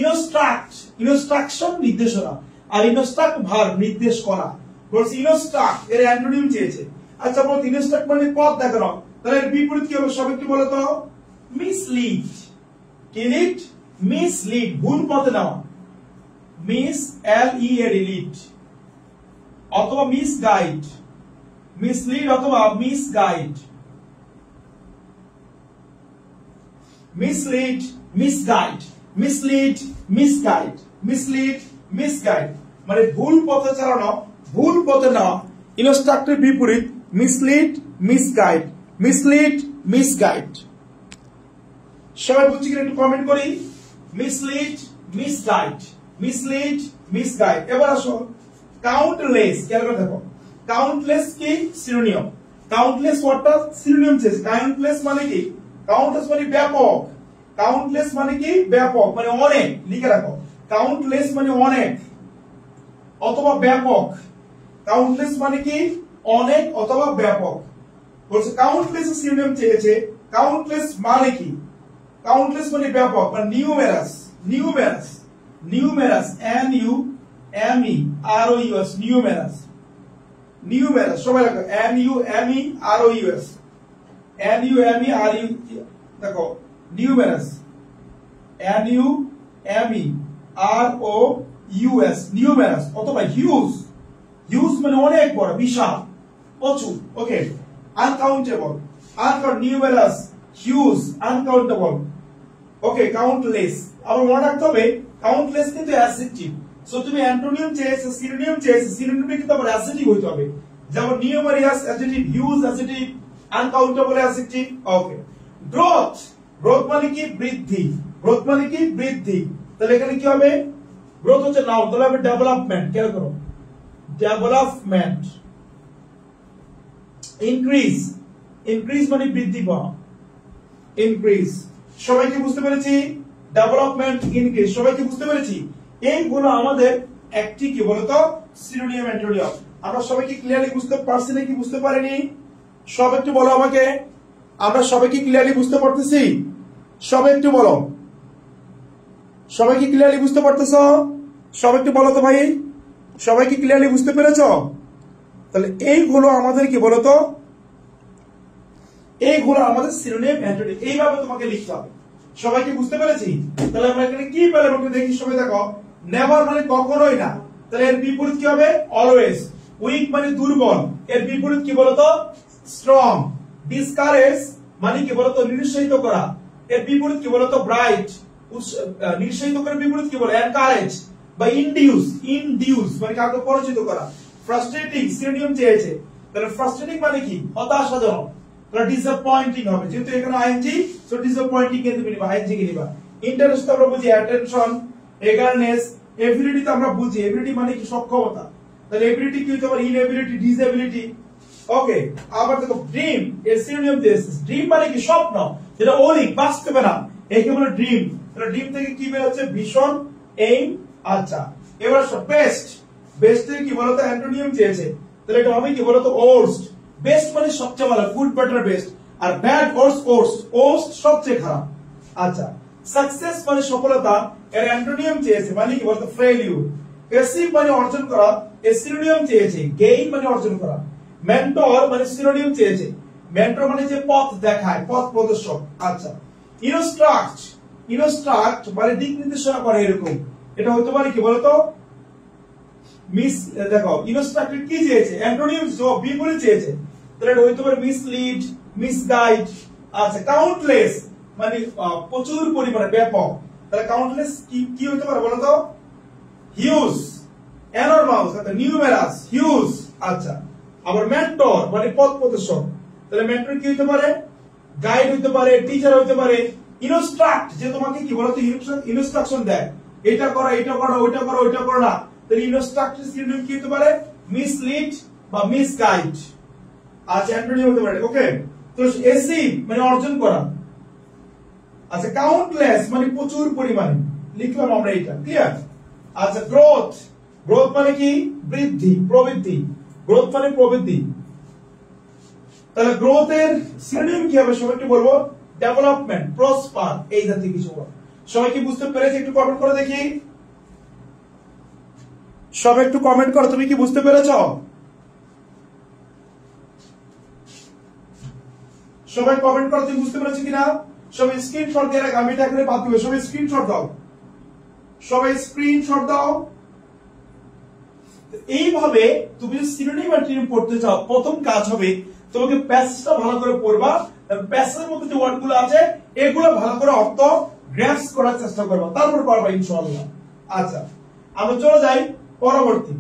ইনস্ট্রাক্ট ইনস্ট্রাকশন নির্দেশনা, আর ইনস্ট্রাক্ট ভার্ব নির্দেশ করা। বলছি ইনস্ট্রাক্ট এর অ্যান্টোনিম চেয়েছে। আচ্ছা বলতো ইনস্ট্রাক্ট মানে পথ দেখানো, তাহলে এর বিপরীত কি হবে সবাই একটু বলো তো, মিসলিড। কি লিড, মিসলিড, ভুল পথে নেওয়া, মিস এল ই এর লিড, অথবা মিসগাইড, মিসলিড অথবা misguide, mislead, misguide, mislead, misguide, mislead, misguide মানে ভুল পথে চালানো, ভুল পথে নেওয়া। ইনস্ট্রাক্টের বিপরীত মিসলিড, মিসগাইড, মিসলিড, মিসগাইড। সবাই বুঝছি কিনা একটু কমেন্ট করি। Mislead, misguide, mislead, misguide. এবার আসো কাউন্টলেস, খেয়াল করে দেখো, কাউন্টলেস কি সিনোনিম, কাউন্টলেস ওয়ার্ডটা সিনোনিম চেয়েছে। কাউন্টলেস মানে কি, কাউন্টলেস মানে ব্যাপক, কাউন্টলেস মানে কি ব্যাপক, মানে অনেক, লিখে রাখো, কাউন্টলেস মানে অনেক অথবা ব্যাপক। কাউন্টলেস মানে কি অনেক অথবা ব্যাপক। বলছে কাউন্টলেস সিনোনিম চেয়েছে, কাউন্টলেস মানে কি, কাউন্টলেস মানে ব্যাপক, মানে numerous, numerous, numerous, N U M E R O U S, numerous, numerous. সবাই দেখো, N U M E R O U S, N U M E R U, দেখো numerous, N U M E R O U S, numerous অথবা হিউজ, হিউজ মানে অনেক বড়, বিশাল, প্রচুর। Okay, uncountable, uncount, numerous, huge, uncountable. Okay, countless. আবার মনে রাখতে হবে কাউন্টলেস কিন্তু অ্যাডজেক্টিভ। সো তুমি অ্যান্টোনিম চেয়েছো, সিনোনিম চেয়েছো, সিনোনিমে কিন্তু আবার অ্যাডজেক্টিভ হইতে হবে। যেমন numerous adjective, huge adjective, uncountable adjective. Okay, growth, growth মানে কি বৃদ্ধি, গ্রোথ মানে কি বৃদ্ধি। তাহলে এখানে কি হবে, গ্রোথ হচ্ছে নাউন, তাহলে হবে ডেভেলপমেন্ট, খেয়াল করো, ডেভেলপমেন্ট। ইনক্রিজ, ইনক্রিজ মানে বৃদ্ধি পাওয়া, ইনক্রিজ। সবাইকে বুঝতে পেরেছি, ডেভেলপমেন্ট, ইনক্রিজ, সবাইকে বুঝতে পেরেছি। এইগুলো আমাদের একটি কি বলতো সিনোনিম অ্যান্টোনিম। আমরা সবাইকে ক্লিয়ারলি বুঝতে পারছি নাকি বুঝতে পারিনি? সব একটু বলো আমাকে, আমরা সবাইকে ক্লিয়ারলি বুঝতে পারতেছি? সবাই একটু বলো, সবাই কি ক্লিয়ারলি বুঝতে পারতেছ? সবাই একটু বলো তো ভাই, সবাই কি ক্লিয়ারলি বুঝতে পেরেছ? তাহলে এইগুলো আমাদের কি বলতো, এইগুলো আমাদের সিনোনিম অ্যান্টোনিম, এইভাবে তোমাকে লিখতে হবে। সবাই কি বুঝতে পেরেছি? তাহলে আমরা এখানে কি পেলাম একটু দেখি সবাই, দেখো নেভার মানে কখনোই না, তাহলে এর বিপরীত কি হবে, অলওয়েজ। উইক মানে দুর্বল, এর বিপরীত কি বলতো, স্ট্রং। ডিসকারেজ মানে কি বলতো, নিরুৎসাহিত করা, এর বিপরীত কি বলতো, ব্রাইট। নিরুৎসাহিত করার বিপরীত কি বলে, এনকারেজ বা ইনডিউস, ইনডিউস মানে কাউকে পরিচিত করা। ফ্রাস্ট্রেটিং সিনোনিম চেয়েছে, তাহলে ফ্রাস্ট্রেটিং মানে কি, হতাশাজনক। তাহলে ডিসঅ্যাপয়েন্টিং হবে, যেহেতু এখানে আইএনজি, সো ডিসঅ্যাপয়েন্টিং কে তুমি নিবা, আইএনজি কে নিবা। ইন্টারেস্ট আমরা বুঝি অ্যাটেনশন, এগারনেস। এবিলিটি তো আমরা বুঝি, এবিলিটি মানে কি সক্ষমতা, তাহলে এবিলিটি কি হতে পারে, ইনএবিলিটি, ডিসএবিলিটি। ওকে, আবার দেখো ড্রিম, এর সিনোনিম দিয়েছে, ড্রিম মানে কি স্বপ্ন, যেটা অলিক, বাস্তবে না, একে বলে ড্রিম। তাহলে ড্রিম থেকে কি বের হচ্ছে, ভিশন, এইম। আচ্ছা, এবার বেস্ট, বেস্ট থেকে কি বলতো অ্যান্টোনিম চেয়েছে, তাহলে এটা হবে কি বলতো, ওর্স্ট। বেস্ট মানে সবচেয়ে ভালো, গুড, বেটার, বেস্ট। আর ব্যাড ওর্স্ট, ওর্স্ট, ওর্স্ট সবচেয়ে খারাপ। আচ্ছা, সাকসেস মানে সফলতা, এর অ্যান্টোনিম চেয়েছে মানে কি বলতো, ফেলিউর। অ্যাচিভ মানে অর্জন করা, এর সিনোনিম চেয়েছে গেইন মানে অর্জন করা। মেন্টর মানে সিনোনিম চেয়েছে, মেন্টর মানে যে পথ দেখায়, পথ প্রদর্শক। আচ্ছা, ইনস্ট্রাক্ট, ইনস্ট্রাক্ট মানে দিক নির্দেশনা করে, এরকম। এটা হতে পারে কি বলতো, মিস, দেখো ইনস্ট্রাক্টেড কি চেয়েছে, অ্যান্টোনিম বিপরীত চেয়েছে, তাহলে এটা হতে পারে মিসলিড, মিসগাইড। আচ্ছা, কাউন্টলেস মানে প্রচুর পরিমাণে, ব্যাপক, তাহলে কাউন্টলেস কি কি হতে পারে বলতো, হিউজ, এনরমাস অর্থাৎ নিউমেরাস, হিউজ। আচ্ছা, আবার মেন্টর মানে পথ প্রদর্শক, তাহলে মেন্টর কি হতে পারে? গাইড হতে পারে, টিচার হতে পারে। ইনস্ট্রাক্ট, যে তোমাকে কি বলতো ইনস্ট্রাকশন দেয়, এটা করো, এটা করো, ওইটা করো, ওইটা করো না, তাহলে ইনস্ট্রাক্টর সিনোনিম কি হতে পারে? মিসলিড বা মিসগাইড। আচ্ছা, অ্যান্টোনিম হতে পারে। ওকে, তো এসিভ মানে অর্জন করা। আচ্ছা, কাউন্টলেস মানে প্রচুর পরিমাণে, লিখলাম আমরা এটা, ক্লিয়ার? আচ্ছা, গ্রোথ, গ্রোথ মানে কি? বৃদ্ধি, প্রবৃদ্ধি। গ্রোথ মানে প্রবৃদ্ধি। তাহলে গ্রোথের সিনোনিম কি হবে? সবাই একটু বলবো, ডেভেলপমেন্ট, প্রসপার, এই জাতীয় কিছু। সবাই কি বুঝতে পেরেছে? একটু কমেন্ট করে দেখি। সবাই একটু কমেন্ট করো, তুমি কি বুঝতে পেরেছো? সবাই কমেন্ট করো, তুমি বুঝতে পেরেছো কিনা? সবাই স্ক্রিনশট দিয়ে রাখো, আমি এটা এখানে বাদ দিব। সবাই স্ক্রিনশট দাও, সবাই স্ক্রিনশট দাও। এইভাবে তুমি যদি সিনোনিম আর অ্যান্টোনিম পড়তে চাও, প্রথম কাজ হবে তোমাকে প্যাসেজটা ভালো করে পড়বা। প্যাসেজের মধ্যে যে ওয়ার্ডগুলো আছে এগুলো ভালো করে অর্থ গ্রাস্প করার চেষ্টা করবা, তারপর পারবা ইনশাআল্লাহ। আচ্ছা, আমরা চলে যাই পরবর্তী।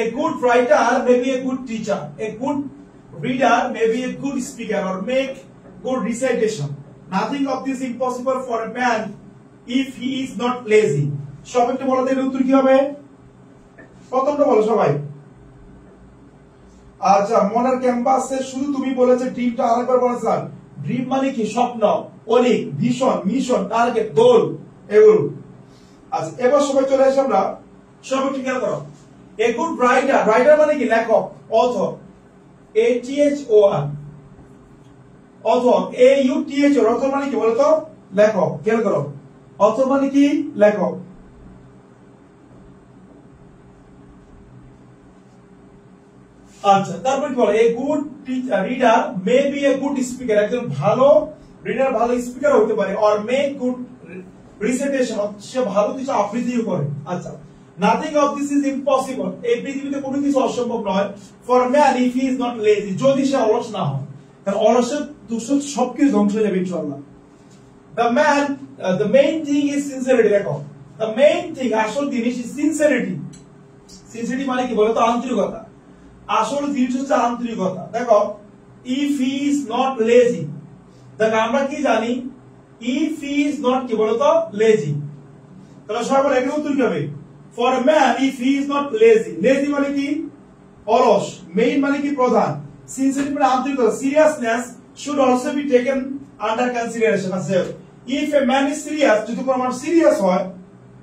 A good writer may B a good teacher, a good reader may be a good speaker or make good recitation. Nothing of this is impossible for a man if he is not lazy. সবাই একটু বলো, এর উত্তর কি হবে? প্রথমটা বলো সবাই। আচ্ছা, মনার ক্যাম্পাসে শুধু তুমি বলেছে ড্রিমটা, আরেকবার বলো স্যার। ড্রিম মানে কি? স্বপ্ন, অনেক, ভিশন, মিশন, টার্গেট, গোল, এগুলো। আচ্ছা, এবার সবাই চলে আসি আমরা। সবাই কি খেয়াল করো, এ গুড রাইটার, রাইটার মানে কি? লেখক, author. ATHOR, author. AUTHOR, author মানে কি বলতো? লেখক। খেয়াল করো, অথর মানে কি? লেখক। আচ্ছা, তারপর কি বলে? A good reader may B a good speaker, একজন ভালো রিডার ভালো স্পিকার হতে পারে। অর মেক গুড রিসাইটেশন, সে ভালো কিছু আবৃত্তিও করে। আচ্ছা, nothing of this is impossible, এই পৃথিবীতে কোনো কিছু অসম্ভব নয়। For man if he is not lazy, যদি সে অলস না হয়। কারণ অলসের দূষণ সবকিছু ধ্বংস হয়ে যাবে ইনশাআল্লাহ। The man, the main thing is sincerity. দেখো, দ্য মেইন থিং, আসল জিনিস ইজ সিনসিয়ারিটি। সিনসিয়ারিটি মানে কি বলতো? আন্তরিকতা। আসল জিনিস হচ্ছে আন্তরিকতা। দেখো, if he is not lazy, দেখো আমরা কি জানি? ইফ হি ইজ নট কি বলতো? লেজি। তাহলে সবাই বলে এখানে উত্তর কি হবে? For a man if he is not lazy. Lazy মানে কি? অলস। মেইন মানে কি? প্রধান। সিনসিয়ারিটি মানে আন্তরিকতা। Seriousness should also be taken under consideration. আছে, if a man is serious, যদি কোনো মানুষ সিরিয়াস হয়,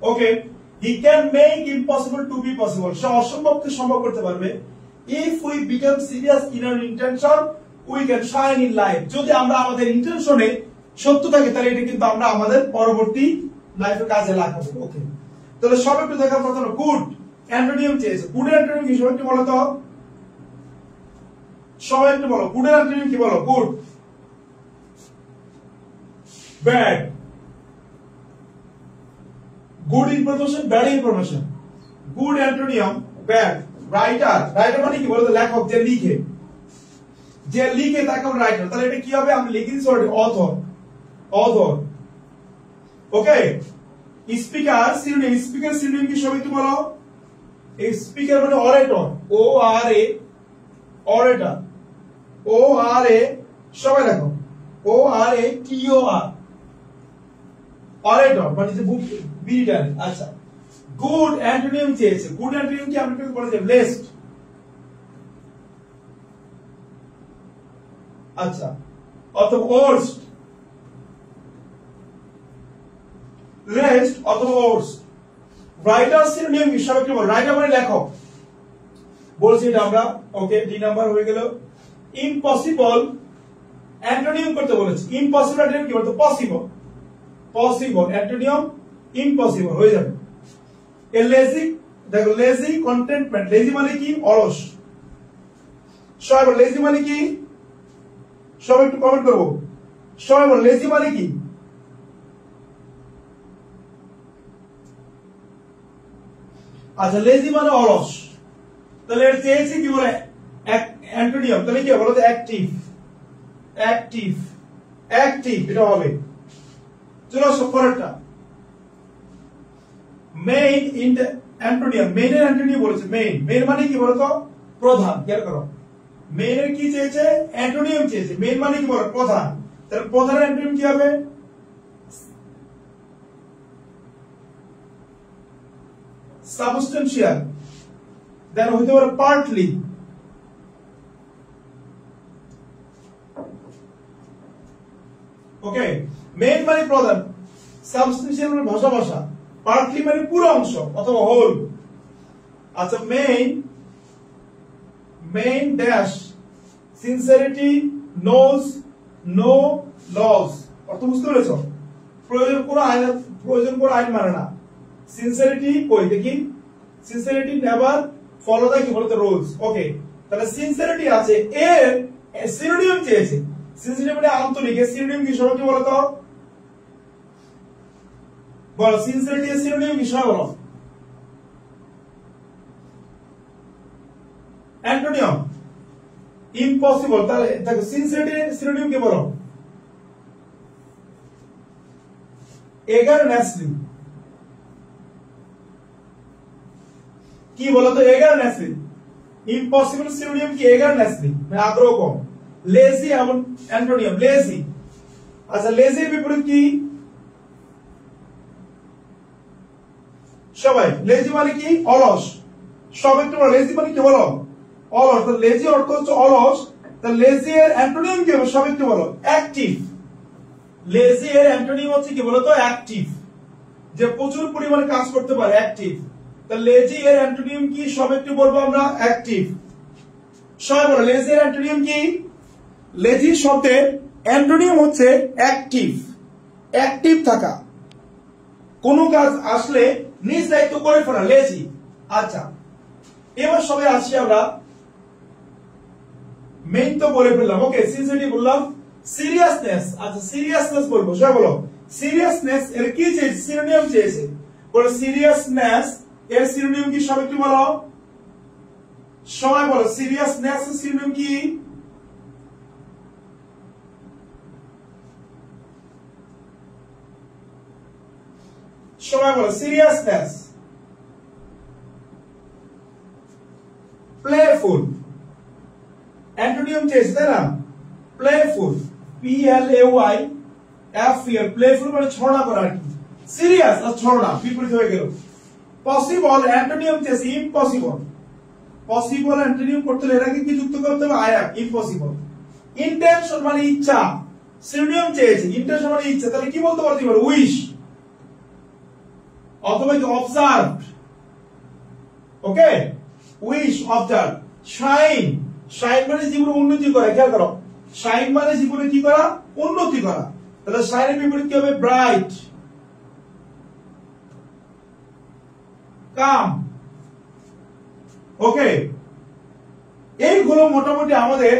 okay, he can make impossible to be possible, সে অসম্ভবকে সম্ভব করতে পারবে। If we become serious in our intention, we can shine in life. যদি আমরা আমাদের ইন্টেনশনে সত্য থাকে, তাহলে এটা কিন্তু আমরা আমাদের পরবর্তী লাইফে কাজে লাগাবো। ওকে, তাহলে সব একটু দেখা প্রথমে গুড অ্যান্টোনিম চেয়েছে। গুড অ্যান্টোনিম কি? সবাই একটু বলো তো, সবাই একটু বলো, গুড অ্যান্টোনিম কি? বলো। Good, bad. Good information, bad information. Good antonym, bad. Writer, writer মানে কি বলতো? লেখক, যে লিখে, যে লিখে তাকে আমরা রাইটার। তাহলে এটা কি হবে? আমরা লিখে দিচ্ছি অথর, অথর। ওকে, স্পিকার সিনোনিম, স্পিকার সিনোনিম কি? সবাই একটু বলো। এই স্পিকার মানে অরেটর, ORA, অরেটর, ORA, সবাই দেখো, ORATOR, অরেটর মানে যে বুক বিটার। আচ্ছা, গুড অ্যান্টোনিম চেয়েছে। গুড অ্যান্টোনিম কি? আমরা একটু বলেছি ব্লেসড। আচ্ছা, অথবা ওর্স্ট, ব্লেসড অথবা ওর্স্ট। রাইটার সিনোনিম হিসাবে কি বল? রাইটার মানে লেখক, বলছি এটা আমরা। ওকে, 2 নাম্বার হয়ে গেল। ইম্পসিবল অ্যান্টোনিম করতে বলেছি। ইম্পসিবল অ্যান্টোনিম কি বলতো? পসিবল, পসিবল অ্যান্টোনিম ইম্পসিবল হয়ে যাবে। এ লেজি, দেখো লেজি কন্টেন্টমেন্ট। লেজি মানে কি? অলস। সবাই বল লেজি মানে কি? সবাই একটু কমেন্ট করবো। সবাই বল লেজি মানে কি? আচ্ছা, লেজি মানে অলস। তাহলে এর চেয়েছি কি বলে? অ্যান্টোনিম। তাহলে কি বলো? অ্যাক্টিভ, অ্যাক্টিভ, অ্যাক্টিভ, এটা হবে। চলো সব পরেরটা। মেইন অ্যান্টোনিয়াম, মেইনের অ্যান্টোনিয়াম বলেছে। মেইন, মেইন মানে কি বলতো? প্রধান। খেয়াল করো, মেইনের কি চেয়েছে? অ্যান্টোনিয়াম চেয়েছে। মেইন মানে কি বলো? প্রধান। তাহলে প্রধান অ্যান্টোনিয়াম কি হবে? সাবস্টেন্সিয়াল। দেন হইতে পারে পার্টলি। ওকে, মেইন মানে প্রধান, সাবস্টেন্সিয়াল মানে ভাষা ভাষা, পার্টলি মানে পুরো অংশ অথবা হোল। আচ্ছা, main, main dash sincerity knows no loss. অর্থ বুঝতে পেরেছো? প্রয়োজন কোনো আইন মানে না। সিনসিয়ারিটি কই দেখি? সিনসিয়ারিটি নেভার ফলো দ্য কি বলতো রুলস। ওকে, তাহলে সিনসিয়ারিটি আছে, এর সিনোনিম চেয়েছে। সিনসিয়ারিটি মানে আন্তরিক, এর সিনোনিম কি সবাই কি বলতো? বলো, সিনসিয়ারিটি এর সিনোনিম কি সবাই বলো? অ্যান্টোনিয়াম ইম্পসিবল। তাহলে দেখো সিনসিয়ারিটি এর সিনোনিম কি বলো? এগারনেসলি। কি বলতো? এগারনেসলি। ইম্পসিবল সিনোনিম কি? এগারনেসলি, মানে আগ্রহ কম। লেজি এমন অ্যান্টোনিয়াম লেজি। আচ্ছা, লেজির বিপরীত কি? সবাই, লেজি মানে কি? অলস। সব একটু বলো, লেজি মানে কি বলো? অলস। তো লেজি অর্থ হচ্ছে অলস। তা লেজি এর অ্যান্টোনিয়াম কি হবে? সব একটু বলো। অ্যাক্টিভ। লেজি এর অ্যান্টোনিয়াম হচ্ছে কি বলতো? অ্যাক্টিভ, যে প্রচুর পরিমাণে কাজ করতে পারে, অ্যাক্টিভ। তা লেজি এর অ্যান্টোনিয়াম কি? সব একটু বলবো আমরা, অ্যাক্টিভ। সবাই বলো, লেজি এর অ্যান্টোনিয়াম কি? লেজি শব্দের অ্যান্টোনিয়াম হচ্ছে অ্যাক্টিভ। অ্যাক্টিভ থাকা, কোন কাজ আসলে নিজ দায়িত্ব করে ফেলা, লেজি। আচ্ছা, এবার সবাই আসছি আমরা, মেইন তো বলে ফেললাম। ওকে, সিনসিয়ারিটি বললাম। সিরিয়াসনেস, আচ্ছা সিরিয়াসনেস বলবো। সবাই বলো, সিরিয়াসনেস এর কি চেয়েছে? সিনোনিম চেয়েছে। বলো, সিরিয়াসনেস এর সিনোনিম কি? সবাই একটু বলো। সবাই বলো, সিরিয়াসনেস এর সিনোনিম কি? সবাই বলো, সিরিয়াসনেস। প্লেফুল, অ্যান্টোনিয়াম চেয়েছে তাই না? প্লেফুল, PLAY FUL, প্লেফুল মানে ছড়না করা আর কি। সিরিয়াস আর ছড়না বিপরীত হয়ে গেল। পসিবল, অ্যান্টোনিয়াম চেয়েছে ইম্পসিবল। পসিবল অ্যান্টোনিয়াম করতে হলে এটাকে কি যুক্ত করতে হবে? I am, impossible. ইন্টেনশন মানে ইচ্ছা, সিনোনিম চেয়েছে। ইন্টেনশন মানে ইচ্ছা, তাহলে কি বলতে পারতে পারো? উইশ অথবা কি অবজার্ভ। ওকে, উইশ, অবজার্ভ। শাইন, শাইন মানে জীবনে উন্নতি করা। খেয়াল করো, শাইন মানে জীবনে কি করা? উন্নতি করা। তাহলে শাইনের বিপরীত কি হবে? ব্রাইট। কাম। ওকে, এইগুলো মোটামুটি আমাদের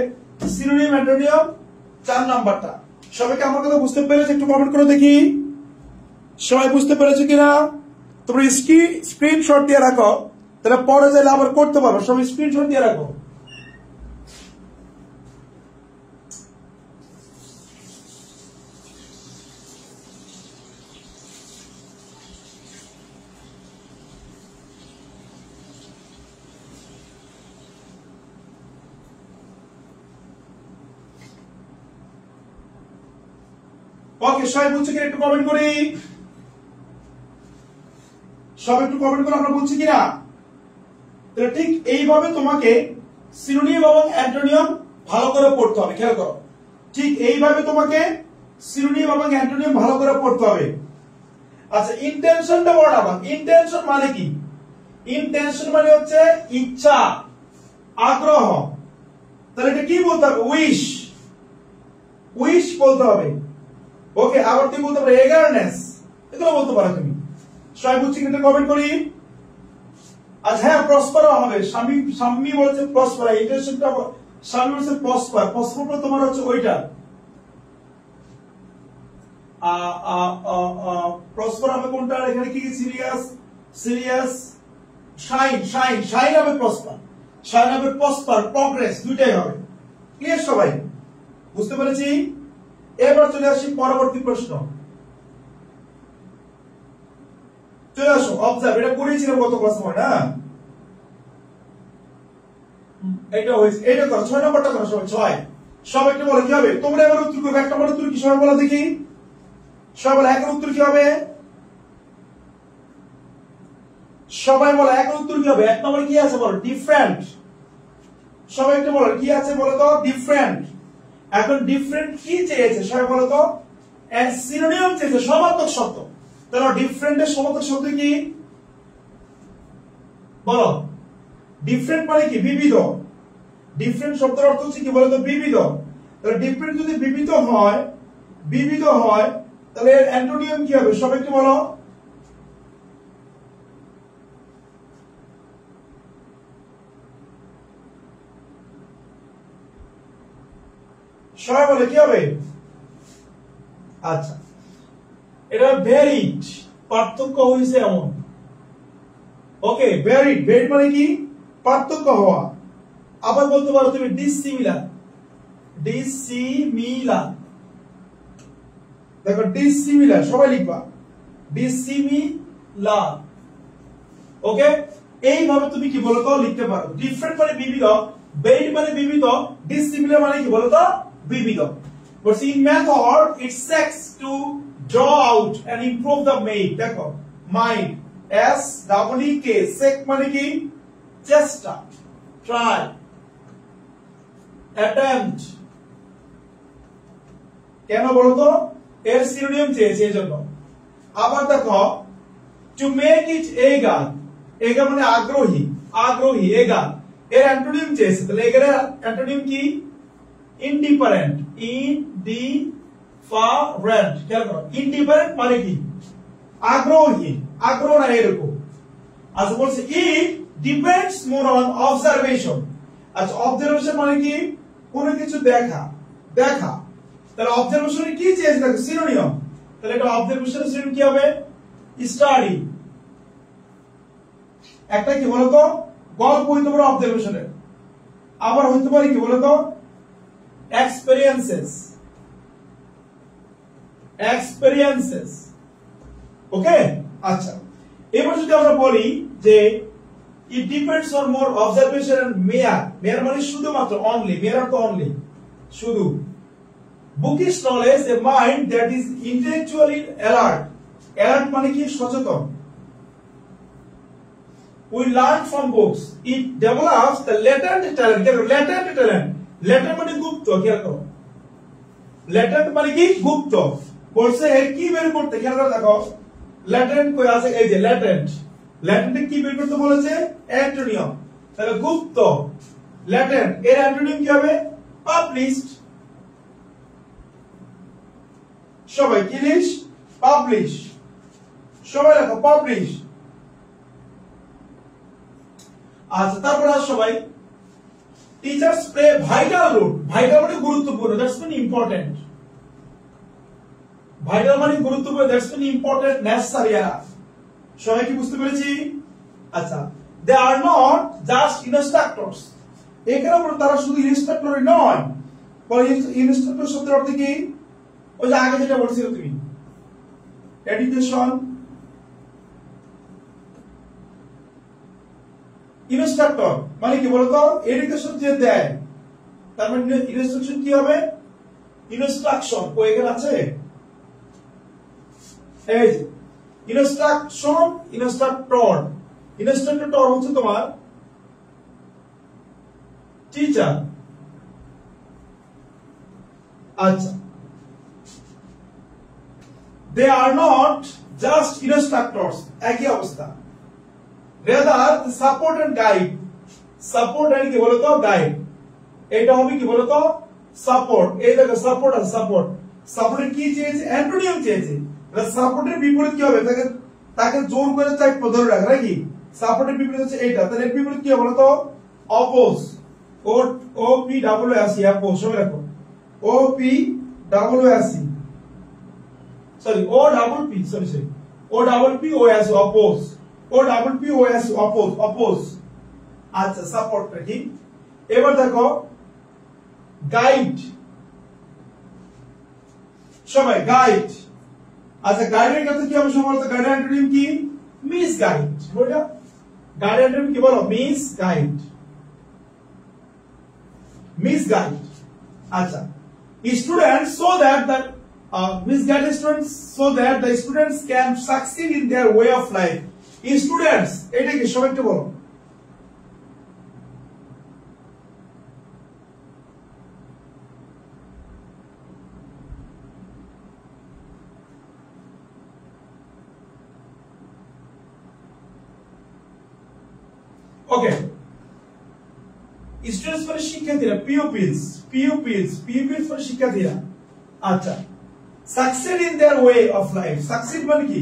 সিনোনিম অ্যান্টোনিয়াম 4 নাম্বারটা। সবাইকে আমার কথা বুঝতে পেরেছে? একটু কমেন্ট করে দেখি সবাই বুঝতে পেরেছে কিনা। তোমরা স্ক্রিনশট দিয়ে রাখো, তাহলে পরে যাইলে আবার করতে পারো। সবাই স্ক্রিনশট দিয়ে রাখো। ওকে, সবাই বুঝছে কিনা একটু কমেন্ট করি। সব একটু কমেন্ট করে আমরা বুঝছি কিনা। তাহলে ঠিক এইভাবে তোমাকে সিনোনিম এবং অ্যান্টোনিয়াম ভালো করে পড়তে হবে। খেয়াল করো, ঠিক এইভাবে তোমাকে সিনোনিম এবং অ্যান্টোনিয়াম ভালো করে পড়তে হবে। আচ্ছা, ইন্টেনশনটা বড় না। ইন্টেনশন মানে কি? ইন্টেনশন মানে হচ্ছে ইচ্ছা, আগ্রহ। তাহলে এটা কি বলতে হবে? উইশ, উইশ বলতে হবে। ওকে, আবার তুমি বলতে পারো এগারনেস, এগুলো বলতে পারো তুমি। সবাই বুঝছি কিনা কমেন্ট করি। আচ্ছা, হ্যাঁ, প্রসপার হবে। স্বামী বলছে প্রসপার, ইন্টেনশনটা স্বামী বলছে প্রসপার। প্রসপার তোমার হচ্ছে ওইটা। প্রসপার হবে কোনটা? এখানে কি? Serious, serious. Shine, shine, shine হবে প্রসপার। শাইন হবে প্রসপার, প্রগ্রেস, দুইটাই হবে। ক্লিয়ার সবাই? বুঝতে পেরেছি? এবার চলে আসি পরবর্তী প্রশ্ন। চলে আসো। অবজার্ভ, এটা করেছিলাম গত ক্লাস সময় না, এটা হয়েছে, এটা করো 6 নম্বরটা করো সবাই 6। সব একটা বলে কি হবে, তোমরা এবার উত্তর করবে। 1 নম্বর উত্তর কি সবাই বলো দেখি, সবাই বলে 1 এর উত্তর কি হবে, সবাই বলে 1 এর উত্তর কি হবে। 1 নম্বরে কি আছে বলো, ডিফারেন্ট। সবাই একটু বলো কি আছে বলো তো, ডিফারেন্ট। এখন ডিফারেন্ট কি চেয়েছে সবাই বলো তো, এন্ড সিনোনিম চেয়েছে, সমার্থক শব্দ। তাহলে ডিফারেন্টের সমার্থক শব্দ কি বলো, ডিফারেন্ট মানে কি বিবিধ। ডিফারেন্ট শব্দের অর্থ হচ্ছে কি বলতো, বিবিধ। তাহলে ডিফারেন্ট যদি বিবিধ হয়, বিবিধ হয়, তাহলে এর অ্যান্টোনিম কি হবে সবাই একটু বলো। সবাই বলে কি হবে, আচ্ছা এটা ভেরিড, পার্থক্য হয়েছে এমন। ওকে, ভেরিড, ভেরিড মানে কি পার্থক্য হওয়া। আবার বলতে পারো তুমি ডিসিমিলার, ডিসিমিলার। দেখো ডিসিমিলার সবাই লিখবা, ডিসিমিলার। ওকে, এইভাবে তুমি কি বলতো লিখতে পারো। ডিফারেন্ট মানে বিবিধ, ভেরিড মানে বিবিধ, ডিসিমিলার মানে কি বলতো বিবিধ। But in method it seeks to draw out and improve the mind. দেখো mind, S double E K, seek মানে কি চেষ্টা, try, attempt। কেন বলতো, এর সিনোনিম চেয়েছে এজন্য। আবার দেখো to make it eager, eager মানে আগ্রহী, আগ্রহী eager, এর অ্যান্টোনিম চেয়েছে। তাহলে এর অ্যান্টোনিম কি, ইনডিফারেন্ট, ইনডিফারেন্ট। খেয়াল করো ইনডিফারেন্ট মানে কি আগ্রহী, আগ্রহ না এরকম। আচ্ছা বলছে it depends more on observation. আচ্ছা অবজারভেশন মানে কি কোন কিছু দেখা, দেখা। তাহলে অবজারভেশন কি চেয়েছে দেখো সিনোনিম। তাহলে এটা অবজারভেশনের সিনোনিম কি হবে, স্টাডি। একটা কি বলতো গল্প হইতে পারে অবজারভেশনের, আবার হইতে পারে কি বলতো experiences, experiences। ওকে, আচ্ছা এবার যদি আমরা বলি যে it depends on more observation and mere, mere মানে শুধুমাত্র, only, mere অর্থ only, শুধু। bookish knowledge, a mind that is intellectually alert, alert মানে কি সচেতন। we learn from books, it develops the latent talent, latent talent, latent মানে গুপ্ত, খেয়াল করো ল্যাটেন্ট মানে কি গুপ্ত। বলছে এর কি বের করতে, খেয়াল করে দেখো ল্যাটেন্ট কই আছে, এই যে ল্যাটেন্ট, ল্যাটেন্ট কি বের করতে বলেছে অ্যান্টোনিম। তাহলে গুপ্ত, ল্যাটেন্ট, এর অ্যান্টোনিম কি হবে পাবলিশড। সবাই কি লিখ, পাবলিশ। সবাই লেখো পাবলিশ। আচ্ছা তারপর আর সবাই teachers play vital role, vital মানে গুরুত্বপূর্ণ, দ্যাটস মিন ইম্পর্টেন্ট। ভাইটাল মানে গুরুত্বপূর্ণ, দ্যাটস মিন ইম্পর্টেন্ট, নেসেসারি। সবাই কি বুঝতে পেরেছি? আচ্ছা দে আর নট জাস্ট ইনস্ট্রাক্টরস, এখানে বলে তারা শুধু ইনস্ট্রাক্টরই নয়। ইনস্ট্রাক্টর শব্দের অর্থ কি, ওই যে আগে যেটা বলছিলে তুমি এডুকেশন, ইনস্ট্রাক্টর মানে কি বলতো এডুকেশন যে দেয়, তার মানে ইনস্ট্রাকশন কি হবে, ইনস্ট্রাকশন। ও এখানে আছে এই যে ইনস্ট্রাকশন, ইনস্ট্রাক্টর। ইনস্ট্রাক্টর হচ্ছে তোমার টিচার। আচ্ছা দে আর নট জাস্ট ইনস্ট্রাক্টরস, একই অবস্থা। rather support and guide, support and কি বলতো গাইড। এটা হবে কি বলতো সাপোর্ট। এই দেখো সাপোর্ট আর সাপোর্ট, সাপোর্টের কি চেয়েছে অ্যান্টোনিম চেয়েছে। সাপোর্টের বিপরীত কি হবে, তাকে তাকে জোর করে চাই ধরে রাখা নাকি। সাপোর্টের বিপরীত হচ্ছে এইটা, তাহলে এর বিপরীত কি হবে বলতো oppose. O O P W S E, oppose. সবাই রাখো O P W S E, sorry O double P, sorry sorry O double P O S, oppose. O double P O S, oppose, oppose. আচ্ছা সাপোর্টটা কি। এবার দেখো গাইড, সবাই গাইড। আচ্ছা গাইডের ক্ষেত্রে কি হবে সবার, গাইডের অ্যান্টোনিম কি মিস গাইড, বলটা গাইড কি বলো, মিস গাইড, মিস গাইড। আচ্ছা, students so that the misguide students so that the students can succeed in their way of life. Students, এটা কি সবাই একটু বলো। ওকে, স্টুডেন্টস মানে শিক্ষার্থীরা, পিউপিলস, পিউপিলস, পিউপিলস মানে শিক্ষার্থীরা। আচ্ছা, succeed in their way of life, succeed মানে কি,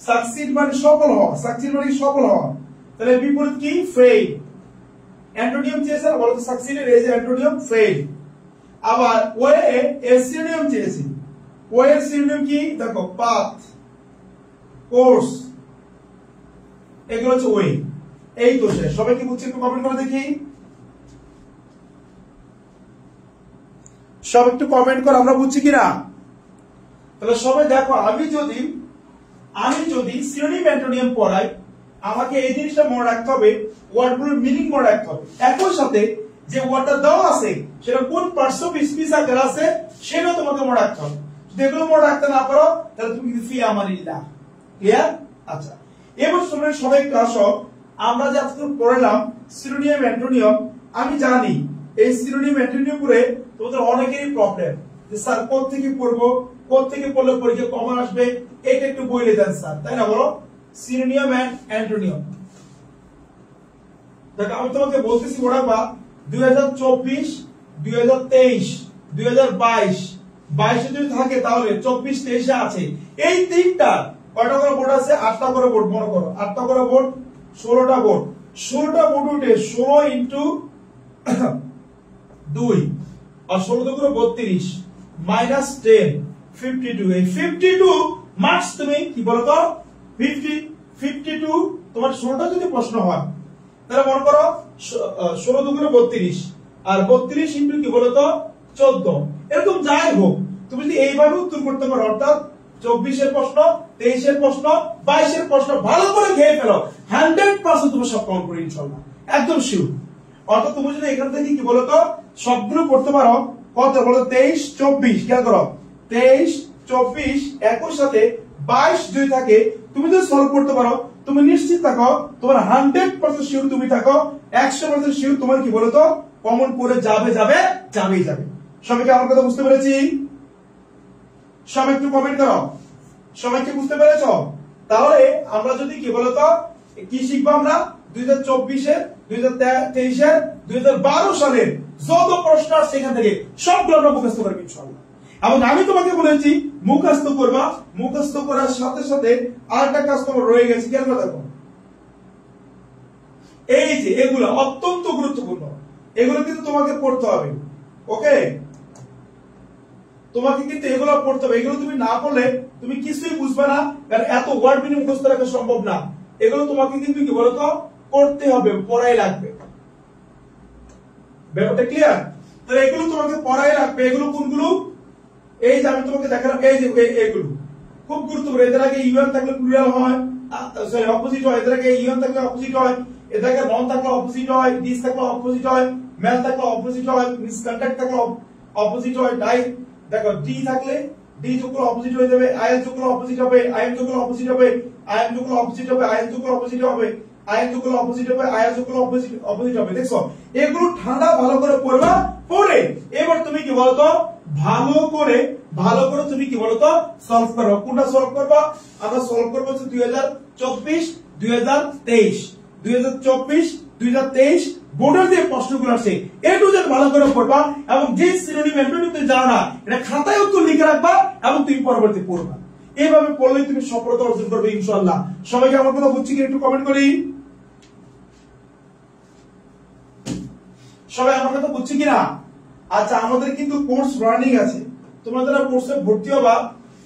succeed মানে সফল হওয়া, succeed মানে সফল হওয়া, তাহলে বিপরীত কি, fail। অ্যান্টোনিয়াম চেয়েছে না, বলো তো succeed এর এই যে অ্যান্টোনিয়াম fail। আবার way এর সিনোনিম চেয়েছি, way এর সিনোনিম কি, দেখো path, course, এগুলো হচ্ছে way। এই তো শেষ। সবাই কি বুঝছে, একটু কমেন্ট করে দেখি, সব একটু কমেন্ট করো আমরা বুঝছি কিনা। তাহলে সবাই দেখো, আমি যদি সিনোনিম অ্যান্টোনিম পড়াই, আমাকে এই জিনিসটা মনে রাখতে হবে, ওয়ার্ডগুলোর মিনিং মনে রাখতে হবে, একই সাথে যে ওয়ার্ডটা দেওয়া আছে সেটা কোন পার্টস অফ স্পিচ আকারে আছে সেটাও তোমাকে মনে রাখতে হবে। যদি এগুলো মনে রাখতে না পারো তাহলে তুমি কিন্তু ফি আমানিল্লাহ। ক্লিয়ার? আচ্ছা, এবার সবাই একটু আসো, আমরা যে আজকে পড়লাম সিনোনিম অ্যান্টোনিম, আমি জানি এই সিনোনিম অ্যান্টোনিম পড়ে তোমাদের অনেকেরই প্রবলেম যে স্যার কোথা থেকে পড়বো, কোথা থেকে পড়লে পরীক্ষা কমন আসবে, এটা একটু বলে দেন স্যার, তাই না বলো। সিনোনিম এন্ড অ্যান্টোনিম, দেখো আমি তোমাকে বলতেছি বড়াপা 2024, 2023, 2022, 22 যদি থাকে তাহলে 24, 23 আছে। এই তিনটা কয়টা করে বোর্ড আছে, 8টা করে বোর্ড, মনে করো 8টা করে বোর্ড, 16টা বোর্ড, 16টা বোর্ড উঠে 16 ইনটু 2 আর 16 দুগুণ 32 মাইনাস 10 52। এই 52 মার্কস তুমি কি বলতো 52 তোমার 16টা যদি প্রশ্ন হয় তাহলে মনে করো 16 দুগুণ 32 আর 32 ইনটু কি বলতো 14। এরকম যাই হোক তুমি যদি এইভাবে উত্তর করতে পারো, অর্থাৎ 24 এর প্রশ্ন, 23 এর প্রশ্ন, 22 এর প্রশ্ন ভালো করে খেয়ে ফেলো, 100% তুমি সব কমন করে ইনশাআল্লাহ, একদম শিওর। অর্থাৎ তুমি যদি এখান থেকে কি বলতো সবগুলো পড়তে পারো, কত বলো 23, 24, খেয়াল করো 23, 24 একই সাথে 22 যদি থাকে, তুমি যদি সলভ করতে পারো তুমি নিশ্চিত থাকো তোমার 100% শিওর, তুমি থাকো 100% শিওর তোমার কি বলতো কমন করে যাবেই যাবে। সবাইকে আমার কথা বুঝতে পেরেছি? সবাই একটু কমেন্ট করো, সবাইকে বুঝতে পেরেছো? তাহলে আমরা যদি কি বলতো কি শিখবো, আমরা 2024 এর, 2023 এর, 2012 সালের যত প্রশ্ন আছে সেখান থেকে সবগুলো আমরা মুখস্থ করব ইনশাআল্লাহ। এবং আমি তোমাকে বলেছি মুখস্থ করবা, মুখস্থ করার সাথে সাথে আরেকটা কাজ তোমার রয়ে গেছে, খেয়াল করে দেখো, এই যে এগুলো অত্যন্ত গুরুত্বপূর্ণ, এগুলো কিন্তু তোমাকে পড়তে হবে। ওকে, তোমাকে কিন্তু এগুলো পড়তে হবে, এগুলো তুমি না পড়লে তুমি কিছুই বুঝবে না, কারণ এত ওয়ার্ড মিনিমাম মুখস্থ রাখা সম্ভব না। এগুলো তোমাকে কিন্তু কি বলতো পড়তে হবে, পড়াই লাগবে। ব্যাপারটা ক্লিয়ার? তাহলে এগুলো তোমাকে পড়াই লাগবে। এগুলো কোনগুলো? এই যে আমি তোমাকে দেখালাম, এই যে এগুলো খুব গুরুত্বপূর্ণ। এদের আগে ইউএন থাকলে প্লুরাল হয়, সরি অপোজিট হয়। এদের আগে ইউএন থাকলে অপোজিট হয়, এদের আগে নন থাকলে অপোজিট হয়, ডিস থাকলে অপোজিট হয়, মেল থাকলে অপোজিট হয়, মিসকন্ডাক্ট থাকলে অপোজিট হয়। ডাই দেখো ডি থাকলে ডি যোগ অপোজিট হয়ে যাবে, আইএন যোগ অপোজিট হবে, আইএন যোগ অপোজিট হবে, আইএন যোগ অপোজিট হবে, আইএন যোগ অপোজিট হবে, আইএন যোগ অপোজিট হবে, আইএন যোগ অপোজিট হবে। দেখছো এগুলো ঠান্ডা ভালো করে পড়বা, পড়ে এবার তুমি কি বলতো ভালো করে তুমি কি বলতো সলভ করো। কোনটা সলভ করবা? আমরা সলভ করবো 2024, 2023, 2024, 2023 বোর্ডের যে প্রশ্নগুলো আছে এ টু জেড ভালো করে পড়বা, এবং যে সিনোনিম অ্যান্টোনিম তুমি জানো না এটা খাতায় উত্তর লিখে রাখবা এবং তুমি পরবর্তী পড়বা। এইভাবে পড়লে তুমি সফলতা অর্জন করবে ইনশাআল্লাহ। সবাইকে আমার কথা বুঝছি কি একটু কমেন্ট করি, সবাই আমার কথা বুঝছি কিনা? আচ্ছা, আমাদের কিন্তু কোর্স রানিং আছে, তোমরা যারা কোর্সে ভর্তি হবা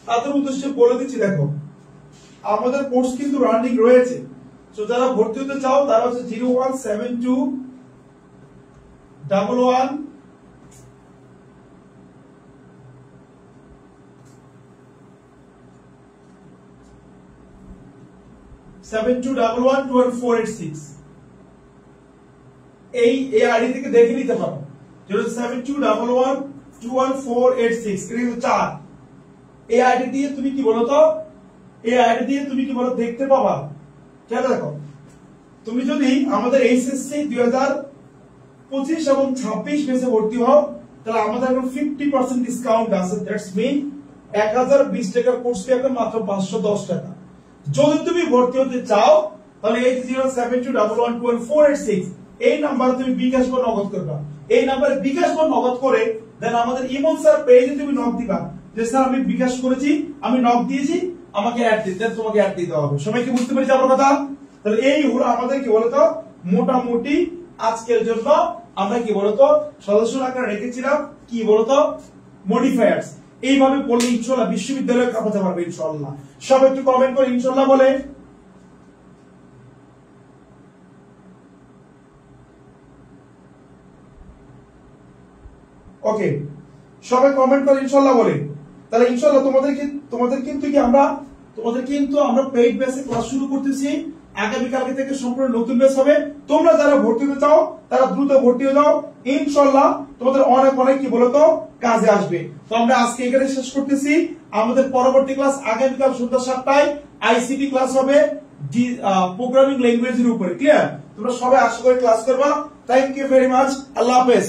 তাদের উদ্দেশ্যে বলে দিচ্ছি, দেখো আমাদের কোর্স কিন্তু রানিং রয়েছে। তো যারা ভর্তি হতে চাও তারা হচ্ছে 017211 1 72112148 এই আইডি থেকে দেখে নিতে পারো 072112148 এটা কিন্তু 4 এই আইডি দিয়ে তুমি কি বলো তো দেখতে পাবা। কেন দেখো তুমি যদি আমাদের এইচএসসি 2025 এবং 26 ব্যাচে ভর্তি হও তাহলে আমাদের এখন 50% ডিসকাউন্ট আছে। দ্যাটস মিন 1020 টাকার কোর্স ফি এখন মাত্র 510 টাকা। যদি তুমি ভর্তি হতে চাও তাহলে 8072112148 এই নাম্বারে তুমি বিকাশ বা নগদ করবা। এই নাম্বারে বিকাশ বা নগদ করে দেন আমাদের ইমন স্যার পেজে তুমি নক দিবা যে স্যার আমি বিকাশ করেছি, আমি নক দিয়েছি, আমাকে অ্যাড দিতে, তোমাকে অ্যাড দিতে হবে। সবাই কি বুঝতে পেরেছি আমার কথা? তাহলে এই হলো আমাদের কি বলতো মোটামুটি আজকের জন্য আমরা কি বলতো সদস্য আকারে রেখেছিলাম কি বলতো মডিফায়ার্স। এইভাবে পড়লে ইনশাআল্লাহ বিশ্ববিদ্যালয়ে কাঁপাতে পারবে ইনশাআল্লাহ। সব একটু কমেন্ট করে ইনশাআল্লাহ বলে। ওকে, সবাই কমেন্ট করে ইনশাআল্লাহ বলে। তাহলে ইনশাআল্লাহ তোমাদের কিন্তু আমরা পেইড ব্যাচে ক্লাস শুরু করতেছি। আগামী কালকে থেকে সম্পূর্ণ নতুন ব্যাচ হবে। তোমরা যারা ভর্তি হতে চাও তারা দ্রুত ভর্তি হয়ে যাও, ইনশাআল্লাহ তোমাদের অনেক অনেক কি বলতো কাজে আসবে। তো আমরা আজকে এখানে শেষ করতেছি। আমাদের পরবর্তী ক্লাস আগামীকাল সন্ধ্যা 7টায় আইসিটি ক্লাস হবে প্রোগ্রামিং ল্যাঙ্গুয়েজের উপরে। ক্লিয়ার? তোমরা সবাই আশা করি ক্লাস করবা। Thank you very much. আল্লাহ হাফেজ।